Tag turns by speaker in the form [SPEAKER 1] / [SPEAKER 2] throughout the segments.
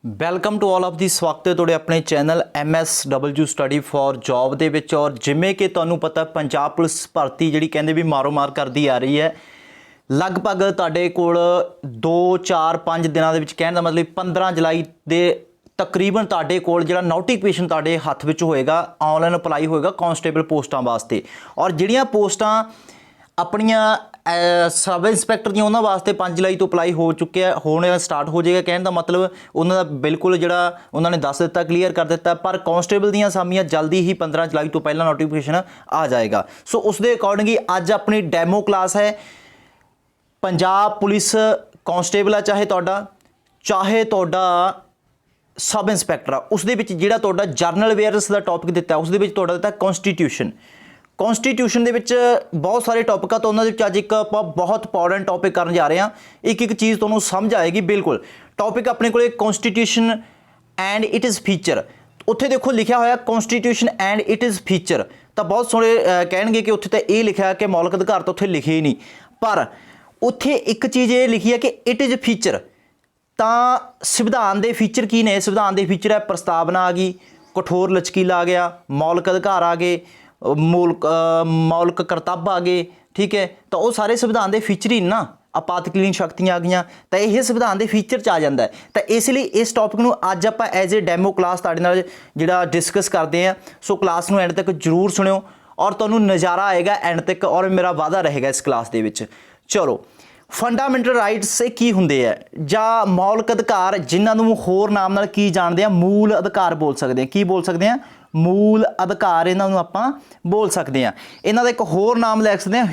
[SPEAKER 1] Welcome to all of ਦੀ ਸਵਾਗਤ ਹੈ ਤੁਹਾਡੇ ਆਪਣੇ channel MSW study for job ਦੇ ਵਿੱਚ। ਔਰ ਜਿਵੇਂ ਕਿ ਤੁਹਾਨੂੰ ਪਤਾ ਪੰਜਾਬ ਪੁਲਿਸ ਭਰਤੀ ਜਿਹੜੀ ਕਹਿੰਦੇ ਵੀ ਮਾਰੋ ਮਾਰ ਕਰਦੀ ਆ ਰਹੀ ਹੈ। ਲਗਭਗ ਤੁਹਾਡੇ ਕੋਲ 2 4 5 ਦਿਨਾਂ ਦੇ ਵਿੱਚ ਕਹਿਣ ਦਾ ਮਤਲਬ 15 ਜੁਲਾਈ ਦੇ ਤਕਰੀਬਨ ਤੁਹਾਡੇ ਕੋਲ ਜਿਹੜਾ ਨੋਟੀਫਿਕੇਸ਼ਨ ਤੁਹਾਡੇ ਹੱਥ ਵਿੱਚ ਹੋਏਗਾ, ਆਨਲਾਈਨ ਅਪਲਾਈ ਹੋਏਗਾ ਕਾਂਸਟੇਬਲ ਪੋਸਟਾਂ ਵਾਸਤੇ। ਔਰ ਜਿਹੜੀਆਂ ਪੋਸਟਾਂ ਆਪਣੀਆਂ सब इंस्पैक्टर ਦੀਆਂ ਉਹਨਾਂ ਵਾਸਤੇ 5 ਜੁਲਾਈ ਤੋਂ ਅਪਲਾਈ ਹੋ ਚੁੱਕਿਆ ਹੋਣੇ ਸਟਾਰਟ ਹੋ ਜਾਏਗਾ। ਕਹਿਣ ਦਾ ਮਤਲਬ ਉਹਨਾਂ ਦਾ ਬਿਲਕੁਲ ਜਿਹੜਾ ਉਹਨਾਂ ਨੇ ਦੱਸ ਦਿੱਤਾ, ਕਲੀਅਰ ਕਰ ਦਿੱਤਾ। ਪਰ ਕਾਂਸਟੇਬਲ ਦੀਆਂ ਅਸਾਮੀਆਂ ਜਲਦੀ ਹੀ 15 ਜੁਲਾਈ ਤੋਂ ਪਹਿਲਾਂ ਨੋਟੀਫਿਕੇਸ਼ਨ ਆ ਜਾਏਗਾ। ਸੋ ਉਸ ਦੇ ਅਕੋਰਡਿੰਗ ਹੀ ਅੱਜ ਆਪਣੀ ਡੈਮੋ ਕਲਾਸ ਹੈ। ਪੰਜਾਬ ਪੁਲਿਸ ਕਾਂਸਟੇਬਲ ਆ ਚਾਹੇ ਤੁਹਾਡਾ सब इंस्पैक्टर उस ਜਿਹੜਾ ਤੁਹਾਡਾ ਜਰਨਲ ਅਵੇਅਰਨੈਸ ਦਾ ਟੌਪਿਕ ਦਿੱਤਾ, ਉਸ ਦੇ ਵਿੱਚ ਤੁਹਾਡਾ ਦਿੱਤਾ ਕੌਨਸਟੀਟਿਊਸ਼ਨ ਦੇ ਵਿੱਚ ਬਹੁਤ ਸਾਰੇ ਟੌਪਿਕ ਆ। ਤਾਂ ਉਹਨਾਂ ਦੇ ਵਿੱਚ ਅੱਜ ਇੱਕ ਆਪਾਂ ਬਹੁਤ ਇੰਪੋਰਟੈਂਟ ਟੌਪਿਕ ਕਰਨ ਜਾ ਰਹੇ ਹਾਂ। ਇੱਕ ਚੀਜ਼ ਤੁਹਾਨੂੰ ਸਮਝ ਆਏਗੀ ਬਿਲਕੁਲ। ਟੌਪਿਕ ਆਪਣੇ ਕੋਲੇ ਕੌਨਸਟੀਟਿਊਸ਼ਨ ਐਂਡ ਇਟ ਇਜ਼ ਫੀਚਰ। ਉੱਥੇ ਦੇਖੋ ਲਿਖਿਆ ਹੋਇਆ ਕੌਨਸਟੀਟਿਊਸ਼ਨ ਐਂਡ ਇਟ ਇਜ਼ ਫੀਚਰ। ਤਾਂ ਬਹੁਤ ਸੋਹਣੇ ਕਹਿਣਗੇ ਕਿ ਉੱਥੇ ਤਾਂ ਇਹ ਲਿਖਿਆ ਕਿ ਮੌਲਿਕ ਅਧਿਕਾਰ ਤਾਂ ਉੱਥੇ ਲਿਖੇ ਹੀ ਨਹੀਂ, ਪਰ ਉੱਥੇ ਇੱਕ ਚੀਜ਼ ਇਹ ਲਿਖੀ ਹੈ ਕਿ ਇਟ ਇਜ਼ ਫੀਚਰ। ਤਾਂ ਸੰਵਿਧਾਨ ਦੇ ਫੀਚਰ ਕੀ ਨੇ? ਸੰਵਿਧਾਨ ਦੇ ਫੀਚਰ ਹੈ ਪ੍ਰਸਤਾਵਨਾ ਆ ਗਈ, ਕਠੋਰ ਲਚਕੀਲਾ ਆ ਗਿਆ, ਮੌਲਿਕ ਅਧਿਕਾਰ ਆ ਗਏ, ਮੌਲਿਕ ਕਰਤੱਵ ਆ ਗਏ। ਠੀਕ ਹੈ, ਤਾਂ ਉਹ ਸਾਰੇ ਸੰਵਿਧਾਨ ਦੇ ਫੀਚਰ ਹੀ ਨਾ। ਆਪਾਤਕਾਲੀਨ ਸ਼ਕਤੀਆਂ ਆ ਗਈਆਂ ਤਾਂ ਇਹ ਸੰਵਿਧਾਨ ਦੇ ਫੀਚਰ 'ਚ ਆ ਜਾਂਦਾ ਹੈ। ਤਾਂ ਇਸ ਲਈ ਇਸ ਟੌਪਿਕ ਨੂੰ ਅੱਜ ਆਪਾਂ ਐਜ਼ ਏ ਡੈਮੋ ਕਲਾਸ ਤੁਹਾਡੇ ਨਾਲ ਜਿਹੜਾ ਡਿਸਕਸ ਕਰਦੇ ਹਾਂ। ਸੋ ਕਲਾਸ ਨੂੰ ਐਂਡ ਤੱਕ ਜ਼ਰੂਰ ਸੁਣਿਓ ਔਰ ਤੁਹਾਨੂੰ ਨਜ਼ਾਰਾ ਆਏਗਾ ਐਂਡ ਤੱਕ, ਔਰ ਮੇਰਾ ਵਾਅਦਾ ਰਹੇਗਾ ਇਸ ਕਲਾਸ ਦੇ ਵਿੱਚ। ਚਲੋ, ਫੰਡਾਮੈਂਟਲ ਰਾਈਟਸ ਕੀ ਹੁੰਦੇ ਆ ਜਾਂ ਮੌਲਿਕ ਅਧਿਕਾਰ, ਜਿਨ੍ਹਾਂ ਨੂੰ ਹੋਰ ਨਾਮ ਨਾਲ ਕੀ ਜਾਣਦੇ ਆ, ਮੂਲ ਅਧਿਕਾਰ ਬੋਲ ਸਕਦੇ ਹਾਂ। ਕੀ ਬੋਲ ਸਕਦੇ ਹਾਂ? ਮੂਲ ਅਧਿਕਾਰ ਇਹਨਾਂ ਨੂੰ ਆਪਾਂ ਬੋਲ ਸਕਦੇ ਹਾਂ। ਇਹਨਾਂ ਦਾ ਇੱਕ ਹੋਰ ਨਾਮ ਲੈ ਸਕਦੇ ਹਾਂ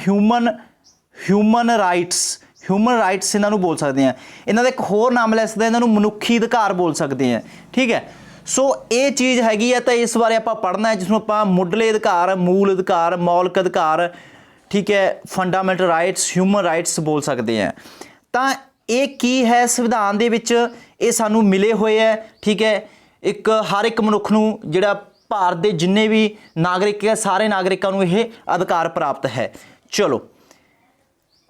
[SPEAKER 1] ਹਿਊਮਨ ਰਾਈਟਸ ਇਹਨਾਂ ਨੂੰ ਬੋਲ ਸਕਦੇ ਹਾਂ। ਇਹਨਾਂ ਦਾ ਇੱਕ ਹੋਰ ਨਾਮ ਲੈ ਸਕਦੇ ਹਾਂ, ਇਹਨਾਂ ਨੂੰ ਮਨੁੱਖੀ ਅਧਿਕਾਰ ਬੋਲ ਸਕਦੇ ਹਾਂ। ਠੀਕ ਹੈ, ਸੋ ਇਹ ਚੀਜ਼ ਹੈਗੀ ਹੈ। ਤਾਂ ਇਸ ਬਾਰੇ ਆਪਾਂ ਪੜ੍ਹਨਾ ਹੈ, ਜਿਸ ਨੂੰ ਆਪਾਂ ਮੁੱਢਲੇ ਅਧਿਕਾਰ, ਮੂਲ ਅਧਿਕਾਰ, ਮੌਲਿਕ ਅਧਿਕਾਰ, ਠੀਕ ਹੈ, ਫੰਡਾਮੈਂਟਲ ਰਾਈਟਸ, ਹਿਊਮਨ ਰਾਈਟਸ ਬੋਲ ਸਕਦੇ ਹਾਂ। ਤਾਂ ਇਹ ਕੀ ਹੈ ਸੰਵਿਧਾਨ ਦੇ ਵਿੱਚ? ਇਹ ਸਾਨੂੰ ਮਿਲੇ ਹੋਏ ਹੈ। ਠੀਕ ਹੈ, ਹਰ ਇੱਕ ਮਨੁੱਖ ਨੂੰ, ਜਿਹੜਾ ਭਾਰਤ ਦੇ ਜਿੰਨੇ ਵੀ ਨਾਗਰਿਕ ਹੈ, ਸਾਰੇ ਨਾਗਰਿਕਾਂ ਨੂੰ ਇਹ ਅਧਿਕਾਰ ਪ੍ਰਾਪਤ ਹੈ। ਚਲੋ,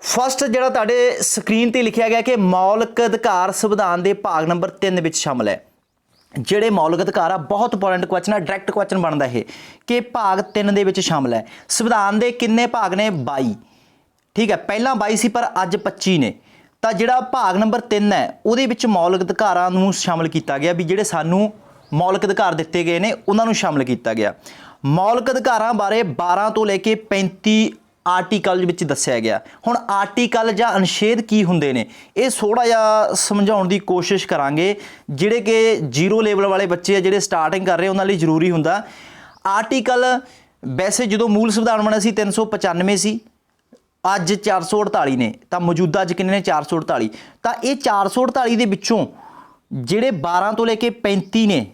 [SPEAKER 1] ਫਸਟ ਜਿਹੜਾ ਤੁਹਾਡੇ ਸਕਰੀਨ 'ਤੇ ਲਿਖਿਆ ਗਿਆ ਕਿ ਮੌਲਿਕ ਅਧਿਕਾਰ ਸੰਵਿਧਾਨ ਦੇ ਭਾਗ ਨੰਬਰ 3 ਵਿੱਚ ਸ਼ਾਮਲ ਹੈ। ਜਿਹੜੇ ਮੌਲਿਕ ਅਧਿਕਾਰ ਆ, ਬਹੁਤ ਇੰਪੋਰਟੈਂਟ ਕੁਐਸਚਨ ਹੈ, ਡਾਇਰੈਕਟ ਕੁਐਸਚਨ ਬਣਦਾ ਇਹ ਕਿ ਭਾਗ 3 ਦੇ ਵਿੱਚ ਸ਼ਾਮਲ ਹੈ। ਸੰਵਿਧਾਨ ਦੇ ਕਿੰਨੇ ਭਾਗ ਨੇ? 22। ਠੀਕ ਹੈ, ਪਹਿਲਾਂ 22 ਸੀ ਪਰ ਅੱਜ 25 ਨੇ। ਤਾਂ ਜਿਹੜਾ ਭਾਗ ਨੰਬਰ 3 ਹੈ ਉਹਦੇ ਵਿੱਚ ਮੌਲਿਕ ਅਧਿਕਾਰਾਂ ਨੂੰ ਸ਼ਾਮਲ ਕੀਤਾ ਗਿਆ, ਵੀ ਜਿਹੜੇ ਸਾਨੂੰ ਮੌਲਿਕ ਅਧਿਕਾਰ ਦਿੱਤੇ ਗਏ ਨੇ ਉਹਨਾਂ ਨੂੰ ਸ਼ਾਮਲ ਕੀਤਾ ਗਿਆ। ਮੌਲਿਕ ਅਧਿਕਾਰਾਂ ਬਾਰੇ 12 ਤੋਂ ਲੈ ਕੇ 35 ਆਰਟੀਕਲ ਵਿੱਚ ਦੱਸਿਆ ਗਿਆ। ਹੁਣ ਆਰਟੀਕਲ ਜਾਂ ਅਨੁਛੇਦ ਕੀ ਹੁੰਦੇ ਨੇ, ਇਹ ਥੋੜ੍ਹਾ ਜਿਹਾ ਸਮਝਾਉਣ ਦੀ ਕੋਸ਼ਿਸ਼ ਕਰਾਂਗੇ। ਜਿਹੜੇ ਕਿ ਜ਼ੀਰੋ ਲੈਵਲ ਵਾਲੇ ਬੱਚੇ ਆ, ਜਿਹੜੇ ਸਟਾਰਟਿੰਗ ਕਰ ਰਹੇ, ਉਹਨਾਂ ਲਈ ਜ਼ਰੂਰੀ ਹੁੰਦਾ। ਆਰਟੀਕਲ ਵੈਸੇ ਜਦੋਂ ਮੂਲ ਸੰਵਿਧਾਨ ਬਣਿਆ ਸੀ 395 ਸੀ, ਅੱਜ 448 ਨੇ। ਤਾਂ ਮੌਜੂਦਾ ਅੱਜ ਕਿੰਨੇ ਨੇ? 448। ਤਾਂ ਇਹ 448 ਦੇ ਵਿੱਚੋਂ ਜਿਹੜੇ 12 ਤੋਂ ਲੈ ਕੇ 35 ਨੇ,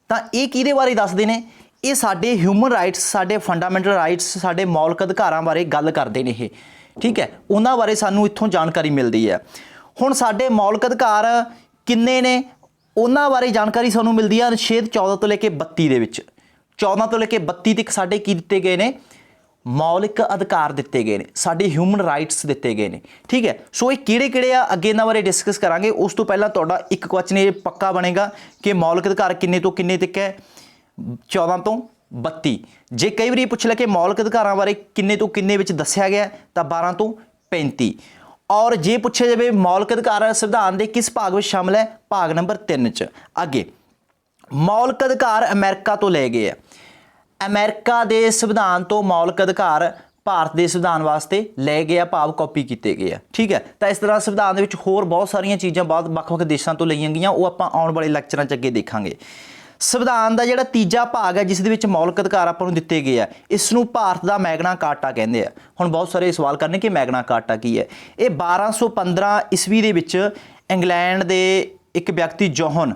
[SPEAKER 1] ਤਾਂ ਇਹ ਕਿਹਦੇ ਬਾਰੇ ਦੱਸਦੇ ਨੇ? ਇਹ ਸਾਡੇ ਹਿਊਮਨ ਰਾਈਟਸ, ਸਾਡੇ ਫੰਡਾਮੈਂਟਲ ਰਾਈਟਸ, ਸਾਡੇ ਮੌਲਿਕ ਅਧਿਕਾਰਾਂ ਬਾਰੇ ਗੱਲ ਕਰਦੇ ਨੇ ਇਹ। ਠੀਕ ਹੈ, ਉਹਨਾਂ ਬਾਰੇ ਸਾਨੂੰ ਇੱਥੋਂ ਜਾਣਕਾਰੀ ਮਿਲਦੀ ਹੈ। ਹੁਣ ਸਾਡੇ ਮੌਲਿਕ ਅਧਿਕਾਰ ਕਿੰਨੇ ਨੇ, ਉਹਨਾਂ ਬਾਰੇ ਜਾਣਕਾਰੀ ਸਾਨੂੰ ਮਿਲਦੀ ਹੈ ਅਨੁਛੇਦ 14 ਤੋਂ ਲੈ ਕੇ 32 ਦੇ ਵਿੱਚ। 14 ਤੋਂ ਲੈ ਕੇ 32 ਤੱਕ ਸਾਡੇ ਕੀ ਦਿੱਤੇ ਗਏ ਨੇ? ਮੌਲਿਕ ਅਧਿਕਾਰ ਦਿੱਤੇ ਗਏ ਨੇ, ਸਾਡੇ ਹਿਊਮਨ ਰਾਈਟਸ ਦਿੱਤੇ ਗਏ ਨੇ। ਠੀਕ ਹੈ, ਸੋ ਇਹ ਕਿਹੜੇ ਆ ਅੱਗੇ ਇਹਨਾਂ ਬਾਰੇ ਡਿਸਕਸ ਕਰਾਂਗੇ। ਉਸ ਤੋਂ ਪਹਿਲਾਂ ਤੁਹਾਡਾ ਇੱਕ ਕੁਐਸਚਨ ਇਹ ਪੱਕਾ ਬਣੇਗਾ ਕਿ ਮੌਲਿਕ ਅਧਿਕਾਰ ਕਿੰਨੇ ਤੋਂ ਕਿੰਨੇ ਤੱਕ ਹੈ? 14 ਤੋਂ 32। ਜੇ ਕਈ ਵਾਰੀ ਪੁੱਛ ਲਿਆ ਕਿ ਮੌਲਿਕ ਅਧਿਕਾਰਾਂ ਬਾਰੇ ਕਿੰਨੇ ਤੋਂ ਕਿੰਨੇ ਵਿੱਚ ਦੱਸਿਆ ਗਿਆ, ਤਾਂ 12 ਤੋਂ 35। ਔਰ ਜੇ ਪੁੱਛਿਆ ਜਾਵੇ ਮੌਲਿਕ ਅਧਿਕਾਰ ਸੰਵਿਧਾਨ ਦੇ ਕਿਸ ਭਾਗ ਵਿੱਚ ਸ਼ਾਮਲ ਹੈ? ਭਾਗ ਨੰਬਰ 3 'ਚ। ਅੱਗੇ ਮੌਲਿਕ ਅਧਿਕਾਰ ਅਮਰੀਕਾ ਤੋਂ ਲਏ ਗਏ ਆ। ਅਮਰੀਕਾ ਦੇ ਸੰਵਿਧਾਨ ਤੋਂ ਮੌਲਿਕ ਅਧਿਕਾਰ ਭਾਰਤ ਦੇ ਸੰਵਿਧਾਨ ਵਾਸਤੇ ਲਏ ਗਏ ਆ, ਭਾਵ ਕਾਪੀ ਕੀਤੇ ਗਏ ਆ। ਠੀਕ ਹੈ, ਤਾਂ ਇਸ ਤਰ੍ਹਾਂ ਸੰਵਿਧਾਨ ਦੇ ਵਿੱਚ ਹੋਰ ਬਹੁਤ ਸਾਰੀਆਂ ਚੀਜ਼ਾਂ ਵੱਖ-ਵੱਖ ਦੇਸ਼ਾਂ ਤੋਂ ਲਈਆਂ ਗਈਆਂ, ਉਹ ਆਪਾਂ ਆਉਣ ਵਾਲੇ ਲੈਕਚਰਾਂ 'ਚ ਅੱਗੇ ਦੇਖਾਂਗੇ। ਸੰਵਿਧਾਨ ਦਾ ਜਿਹੜਾ ਤੀਜਾ ਭਾਗ ਹੈ, ਜਿਸ ਦੇ ਵਿੱਚ ਮੌਲਿਕ ਅਧਿਕਾਰ ਆਪਾਂ ਨੂੰ ਦਿੱਤੇ ਗਏ ਆ, ਇਸ ਨੂੰ ਭਾਰਤ ਦਾ ਮੈਗਨਾ ਕਾਰਟਾ ਕਹਿੰਦੇ ਆ। ਹੁਣ ਬਹੁਤ ਸਾਰੇ ਸਵਾਲ ਕਰਨੇ ਕਿ ਮੈਗਨਾ ਕਾਰਟਾ ਕੀ ਹੈ? ਇਹ 1215 ਈਸਵੀ ਦੇ ਵਿੱਚ ਇੰਗਲੈਂਡ ਦੇ ਇੱਕ ਵਿਅਕਤੀ ਜੌਹਨ,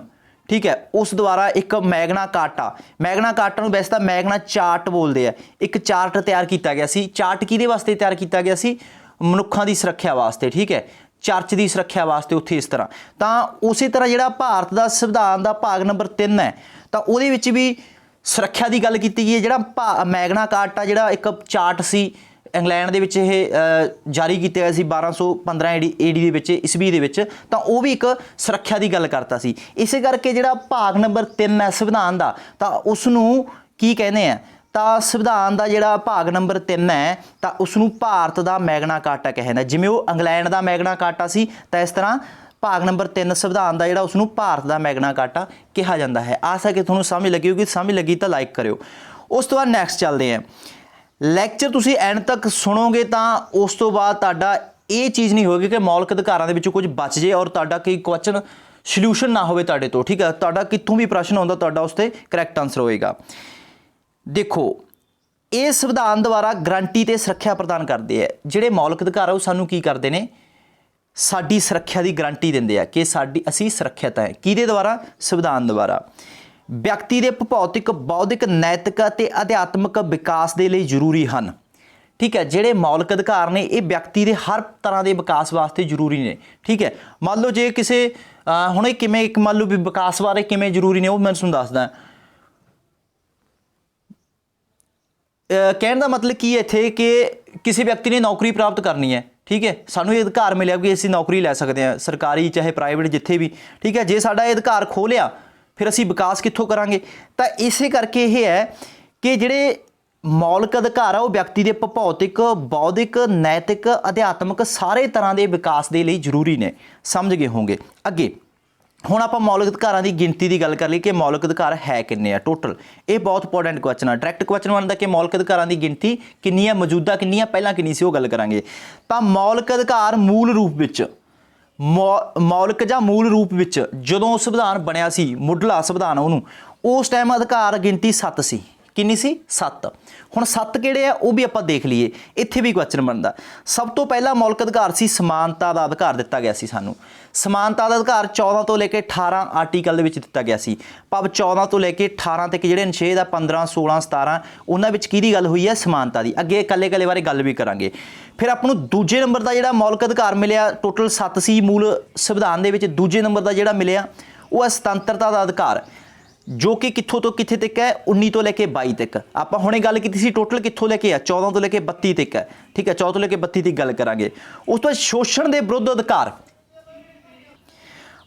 [SPEAKER 1] ਠੀਕ ਹੈ, ਉਸ ਦੁਆਰਾ ਇੱਕ ਮੈਗਨਾ ਕਾਰਟਾ ਨੂੰ ਵੈਸੇ ਤਾਂ ਮੈਗਨਾ ਚਾਰਟ ਬੋਲਦੇ ਆ, ਇੱਕ ਚਾਰਟ ਤਿਆਰ ਕੀਤਾ ਗਿਆ ਸੀ। ਚਾਰਟ ਕਿਹਦੇ ਵਾਸਤੇ ਤਿਆਰ ਕੀਤਾ ਗਿਆ ਸੀ? ਮਨੁੱਖਾਂ ਦੀ ਸੁਰੱਖਿਆ ਵਾਸਤੇ। ਠੀਕ ਹੈ, ਚਰਚ ਦੀ ਸੁਰੱਖਿਆ ਵਾਸਤੇ ਉੱਥੇ ਇਸ ਤਰ੍ਹਾਂ। ਤਾਂ ਉਸੇ ਤਰ੍ਹਾਂ ਜਿਹੜਾ ਭਾਰਤ ਦਾ ਸੰਵਿਧਾਨ ਦਾ ਭਾਗ ਨੰਬਰ 3 ਹੈ, ਤਾਂ ਉਹਦੇ ਵਿੱਚ ਵੀ ਸੁਰੱਖਿਆ ਦੀ ਗੱਲ ਕੀਤੀ ਗਈ ਹੈ। ਜਿਹੜਾ ਮੈਗਨਾ ਕਾਰਟਾ ਜਿਹੜਾ ਇੱਕ ਚਾਰਟ ਸੀ ਇੰਗਲੈਂਡ ਦੇ ਵਿੱਚ ਇਹ ਜਾਰੀ ਕੀਤਾ ਗਿਆ ਸੀ 1215 ਏਡੀ ਦੇ ਵਿੱਚ ਈਸਵੀ ਦੇ ਵਿੱਚ, ਤਾਂ ਉਹ ਵੀ ਇੱਕ ਸੁਰੱਖਿਆ ਦੀ ਗੱਲ ਕਰਤਾ ਸੀ। ਇਸੇ ਕਰਕੇ ਜਿਹੜਾ ਭਾਗ ਨੰਬਰ 3 ਹੈ ਸੰਵਿਧਾਨ ਦਾ, ਤਾਂ ਉਸ ਨੂੰ ਕੀ ਕਹਿੰਦੇ ਆ, ਤਾਂ ਸੰਵਿਧਾਨ ਦਾ ਜਿਹੜਾ ਭਾਗ ਨੰਬਰ 3 ਹੈ ਤਾਂ ਉਸ ਨੂੰ ਭਾਰਤ ਦਾ ਮੈਗਨਾ ਕਾਰਟਾ ਕਹਿੰਦਾ। ਜਿਵੇਂ ਉਹ ਇੰਗਲੈਂਡ ਦਾ ਮੈਗਨਾ ਕਾਰਟਾ ਸੀ, ਤਾਂ ਇਸ ਤਰ੍ਹਾਂ ਭਾਗ ਨੰਬਰ 3 ਸੰਵਿਧਾਨ ਦਾ ਜਿਹੜਾ ਉਸ ਨੂੰ ਭਾਰਤ ਦਾ ਮੈਗਨਾ ਕਾਰਟਾ ਕਿਹਾ ਜਾਂਦਾ ਹੈ। ਆਸ ਹੈ ਕਿ ਤੁਹਾਨੂੰ ਸਮਝ ਲੱਗੀ ਹੋਊਗੀ। ਸਮਝ ਲੱਗੀ ਤਾਂ ਲਾਈਕ ਕਰਿਓ। ਉਸ ਤੋਂ ਬਾਅਦ ਨੈਕਸਟ ਚੱਲਦੇ ਹਾਂ। ਲੈਕਚਰ ਤੁਸੀਂ ਐਂਡ ਤੱਕ ਸੁਣੋਗੇ ਤਾਂ ਉਸ ਤੋਂ ਬਾਅਦ ਤੁਹਾਡਾ ਇਹ ਚੀਜ਼ ਨਹੀਂ ਹੋਏਗੀ ਕਿ ਮੌਲਿਕ ਅਧਿਕਾਰਾਂ ਦੇ ਵਿੱਚੋਂ ਕੁਝ ਬਚ ਜੇ ਔਰ ਤੁਹਾਡਾ ਕੋਈ ਕੁਐਸਚਨ ਸੋਲੂਸ਼ਨ ਨਾ ਹੋਵੇ ਤੁਹਾਡੇ ਤੋਂ, ਠੀਕ ਹੈ। ਤੁਹਾਡਾ ਕਿੱਥੋਂ ਵੀ ਪ੍ਰਸ਼ਨ ਆਉਂਦਾ ਤੁਹਾਡਾ ਉਸ 'ਤੇ ਕਰੈਕਟ ਆਨਸਰ ਹੋਏਗਾ। ਦੇਖੋ, ਇਹ ਸੰਵਿਧਾਨ ਦੁਆਰਾ ਗਰੰਟੀ ਤੇ ਸੁਰੱਖਿਆ ਪ੍ਰਦਾਨ ਕਰਦੇ ਆ। ਜਿਹੜੇ ਮੌਲਿਕ ਅਧਿਕਾਰ ਆ ਉਹ ਸਾਨੂੰ ਕੀ ਕਰਦੇ ਨੇ, ਸਾਡੀ ਸੁਰੱਖਿਆ ਦੀ ਗਰੰਟੀ ਦਿੰਦੇ ਆ ਕਿ ਅਸੀਂ ਸੁਰੱਖਿਅਤ ਹੈ। ਕਿਹਦੇ ਦੁਆਰਾ? ਸੰਵਿਧਾਨ ਦੁਆਰਾ। ਵਿਅਕਤੀ ਦੇ ਭੌਤਿਕ, ਬੌਧਿਕ, ਨੈਤਿਕ ਅਤੇ ਅਧਿਆਤਮਿਕ ਵਿਕਾਸ ਦੇ ਲਈ ਜ਼ਰੂਰੀ ਹਨ, ਠੀਕ ਹੈ। ਜਿਹੜੇ ਮੌਲਿਕ ਅਧਿਕਾਰ ਨੇ ਇਹ ਵਿਅਕਤੀ ਦੇ ਹਰ ਤਰ੍ਹਾਂ ਦੇ ਵਿਕਾਸ ਵਾਸਤੇ ਜ਼ਰੂਰੀ ਨੇ, ਠੀਕ ਹੈ। ਮੰਨ ਲਓ ਜੇ ਕਿਸੇ ਹੁਣ ਇਹ ਕਿਵੇਂ ਇੱਕ ਮੰਨ ਲਓ ਵੀ ਵਿਕਾਸ ਬਾਰੇ ਕਿਵੇਂ ਜ਼ਰੂਰੀ ਨੇ ਉਹ ਮੈਂ ਤੁਹਾਨੂੰ ਦੱਸਦਾ। ਕਹਿਣ ਦਾ ਮਤਲਬ ਕੀ ਹੈ ਇੱਥੇ ਕਿ ਕਿਸੇ ਵਿਅਕਤੀ ਨੇ ਨੌਕਰੀ ਪ੍ਰਾਪਤ ਕਰਨੀ ਹੈ, ਠੀਕ ਹੈ। ਸਾਨੂੰ ਇਹ ਅਧਿਕਾਰ ਮਿਲਿਆ ਕਿ ਅਸੀਂ ਨੌਕਰੀ ਲੈ ਸਕਦੇ ਹਾਂ, ਸਰਕਾਰੀ ਚਾਹੇ ਪ੍ਰਾਈਵੇਟ ਜਿੱਥੇ ਵੀ, ਠੀਕ ਹੈ। ਜੇ ਸਾਡਾ ਇਹ ਅਧਿਕਾਰ ਖੋਹ ਲਿਆ ਫਿਰ ਅਸੀਂ ਵਿਕਾਸ ਕਿੱਥੋਂ ਕਰਾਂਗੇ? ਤਾਂ ਇਸੇ ਕਰਕੇ ਇਹ ਹੈ ਕਿ ਜਿਹੜੇ ਮੌਲਿਕ ਅਧਿਕਾਰ ਆ ਉਹ ਵਿਅਕਤੀ ਦੇ ਭੌਤਿਕ, ਬੌਧਿਕ, ਨੈਤਿਕ, ਅਧਿਆਤਮਿਕ ਸਾਰੇ ਤਰ੍ਹਾਂ ਦੇ ਵਿਕਾਸ ਦੇ ਲਈ ਜ਼ਰੂਰੀ ਨੇ। ਸਮਝ ਗਏ ਹੋਵੋਗੇ। ਅੱਗੇ ਹੁਣ ਆਪਾਂ ਮੌਲਿਕ ਅਧਿਕਾਰਾਂ ਦੀ ਗਿਣਤੀ ਦੀ ਗੱਲ ਕਰ ਲਈ ਕਿ ਮੌਲਿਕ ਅਧਿਕਾਰ ਹੈ ਕਿੰਨੇ ਆ ਟੋਟਲ। ਇਹ ਬਹੁਤ ਇੰਪੋਰਟੈਂਟ ਕੁਐਸਚਨ ਆ। ਡਾਇਰੈਕਟ ਕੁਐਸਚਨ ਬਣਦਾ ਕਿ ਮੌਲਿਕ ਅਧਿਕਾਰਾਂ ਦੀ ਗਿਣਤੀ ਕਿੰਨੀ ਹੈ, ਮੌਜੂਦਾ ਕਿੰਨੀ ਹੈ, ਪਹਿਲਾਂ ਕਿੰਨੀ ਸੀ, ਉਹ ਗੱਲ ਕਰਾਂਗੇ। ਤਾਂ ਮੌਲਿਕ ਅਧਿਕਾਰ ਮੂਲ ਰੂਪ ਵਿੱਚ ਮੌਲਿਕ ਜਾਂ ਮੂਲ ਰੂਪ ਵਿੱਚ ਜਦੋਂ ਸੰਵਿਧਾਨ ਬਣਿਆ ਸੀ, ਮੁੱਢਲਾ ਸੰਵਿਧਾਨ ਉਹਨੂੰ, ਉਸ ਟਾਈਮ ਅਧਿਕਾਰ ਗਿਣਤੀ 7 ਸੀ। ਕਿੰਨੀ ਸੀ? 7। ਹੁਣ 7 ਕਿਹੜੇ ਆ ਉਹ ਵੀ ਆਪਾਂ ਦੇਖ ਲਈਏ। ਇੱਥੇ ਵੀ ਕੁਐਸਚਨ ਬਣਦਾ। ਸਭ ਤੋਂ ਪਹਿਲਾ ਮੌਲਿਕ ਅਧਿਕਾਰ ਸੀ ਸਮਾਨਤਾ ਦਾ ਅਧਿਕਾਰ ਦਿੱਤਾ ਗਿਆ ਸੀ ਸਾਨੂੰ। ਸਮਾਨਤਾ ਦਾ ਅਧਿਕਾਰ 14 ਤੋਂ ਲੈ ਕੇ 18 ਆਰਟੀਕਲ ਦੇ ਵਿੱਚ ਦਿੱਤਾ ਗਿਆ ਸੀ। ਭਾਵ 14 ਤੋਂ ਲੈ ਕੇ 18 ਤੱਕ ਜਿਹੜੇ ਅਨੁਛੇਦ ਆ 15, 16, 17 ਉਹਨਾਂ ਵਿੱਚ ਕਿਹਦੀ ਗੱਲ ਹੋਈ ਹੈ? ਸਮਾਨਤਾ ਦੀ। ਅੱਗੇ ਇਕੱਲੇ ਬਾਰੇ ਗੱਲ ਵੀ ਕਰਾਂਗੇ। ਫਿਰ ਆਪਾਂ ਨੂੰ ਦੂਜੇ ਨੰਬਰ ਦਾ ਜਿਹੜਾ ਮੌਲਿਕ ਅਧਿਕਾਰ ਮਿਲਿਆ, ਟੋਟਲ 7 ਸੀ ਮੂਲ ਸੰਵਿਧਾਨ ਦੇ ਵਿੱਚ। ਦੂਜੇ ਨੰਬਰ ਦਾ ਜਿਹੜਾ ਮਿਲਿਆ ਉਹ ਹੈ ਸੁਤੰਤਰਤਾ ਦਾ ਅਧਿਕਾਰ, ਜੋ ਕਿ ਕਿੱਥੋਂ ਤੋਂ ਕਿੱਥੇ ਤੱਕ ਹੈ? 19 ਤੋਂ ਲੈ ਕੇ 22 ਤੱਕ। ਆਪਾਂ ਹੁਣੇ ਗੱਲ ਕੀਤੀ ਸੀ ਟੋਟਲ ਕਿੱਥੋਂ ਲੈ ਕੇ ਆ? 14 ਤੋਂ ਲੈ ਕੇ 32 ਤੱਕ ਹੈ, ਠੀਕ ਹੈ। 14 ਤੋਂ ਲੈ ਕੇ 32 ਤੱਕ ਗੱਲ ਕਰਾਂਗੇ। ਉਸ ਤੋਂ ਬਾਅਦ ਸ਼ੋਸ਼ਣ ਦੇ ਵਿਰੁੱਧ ਅਧਿਕਾਰ।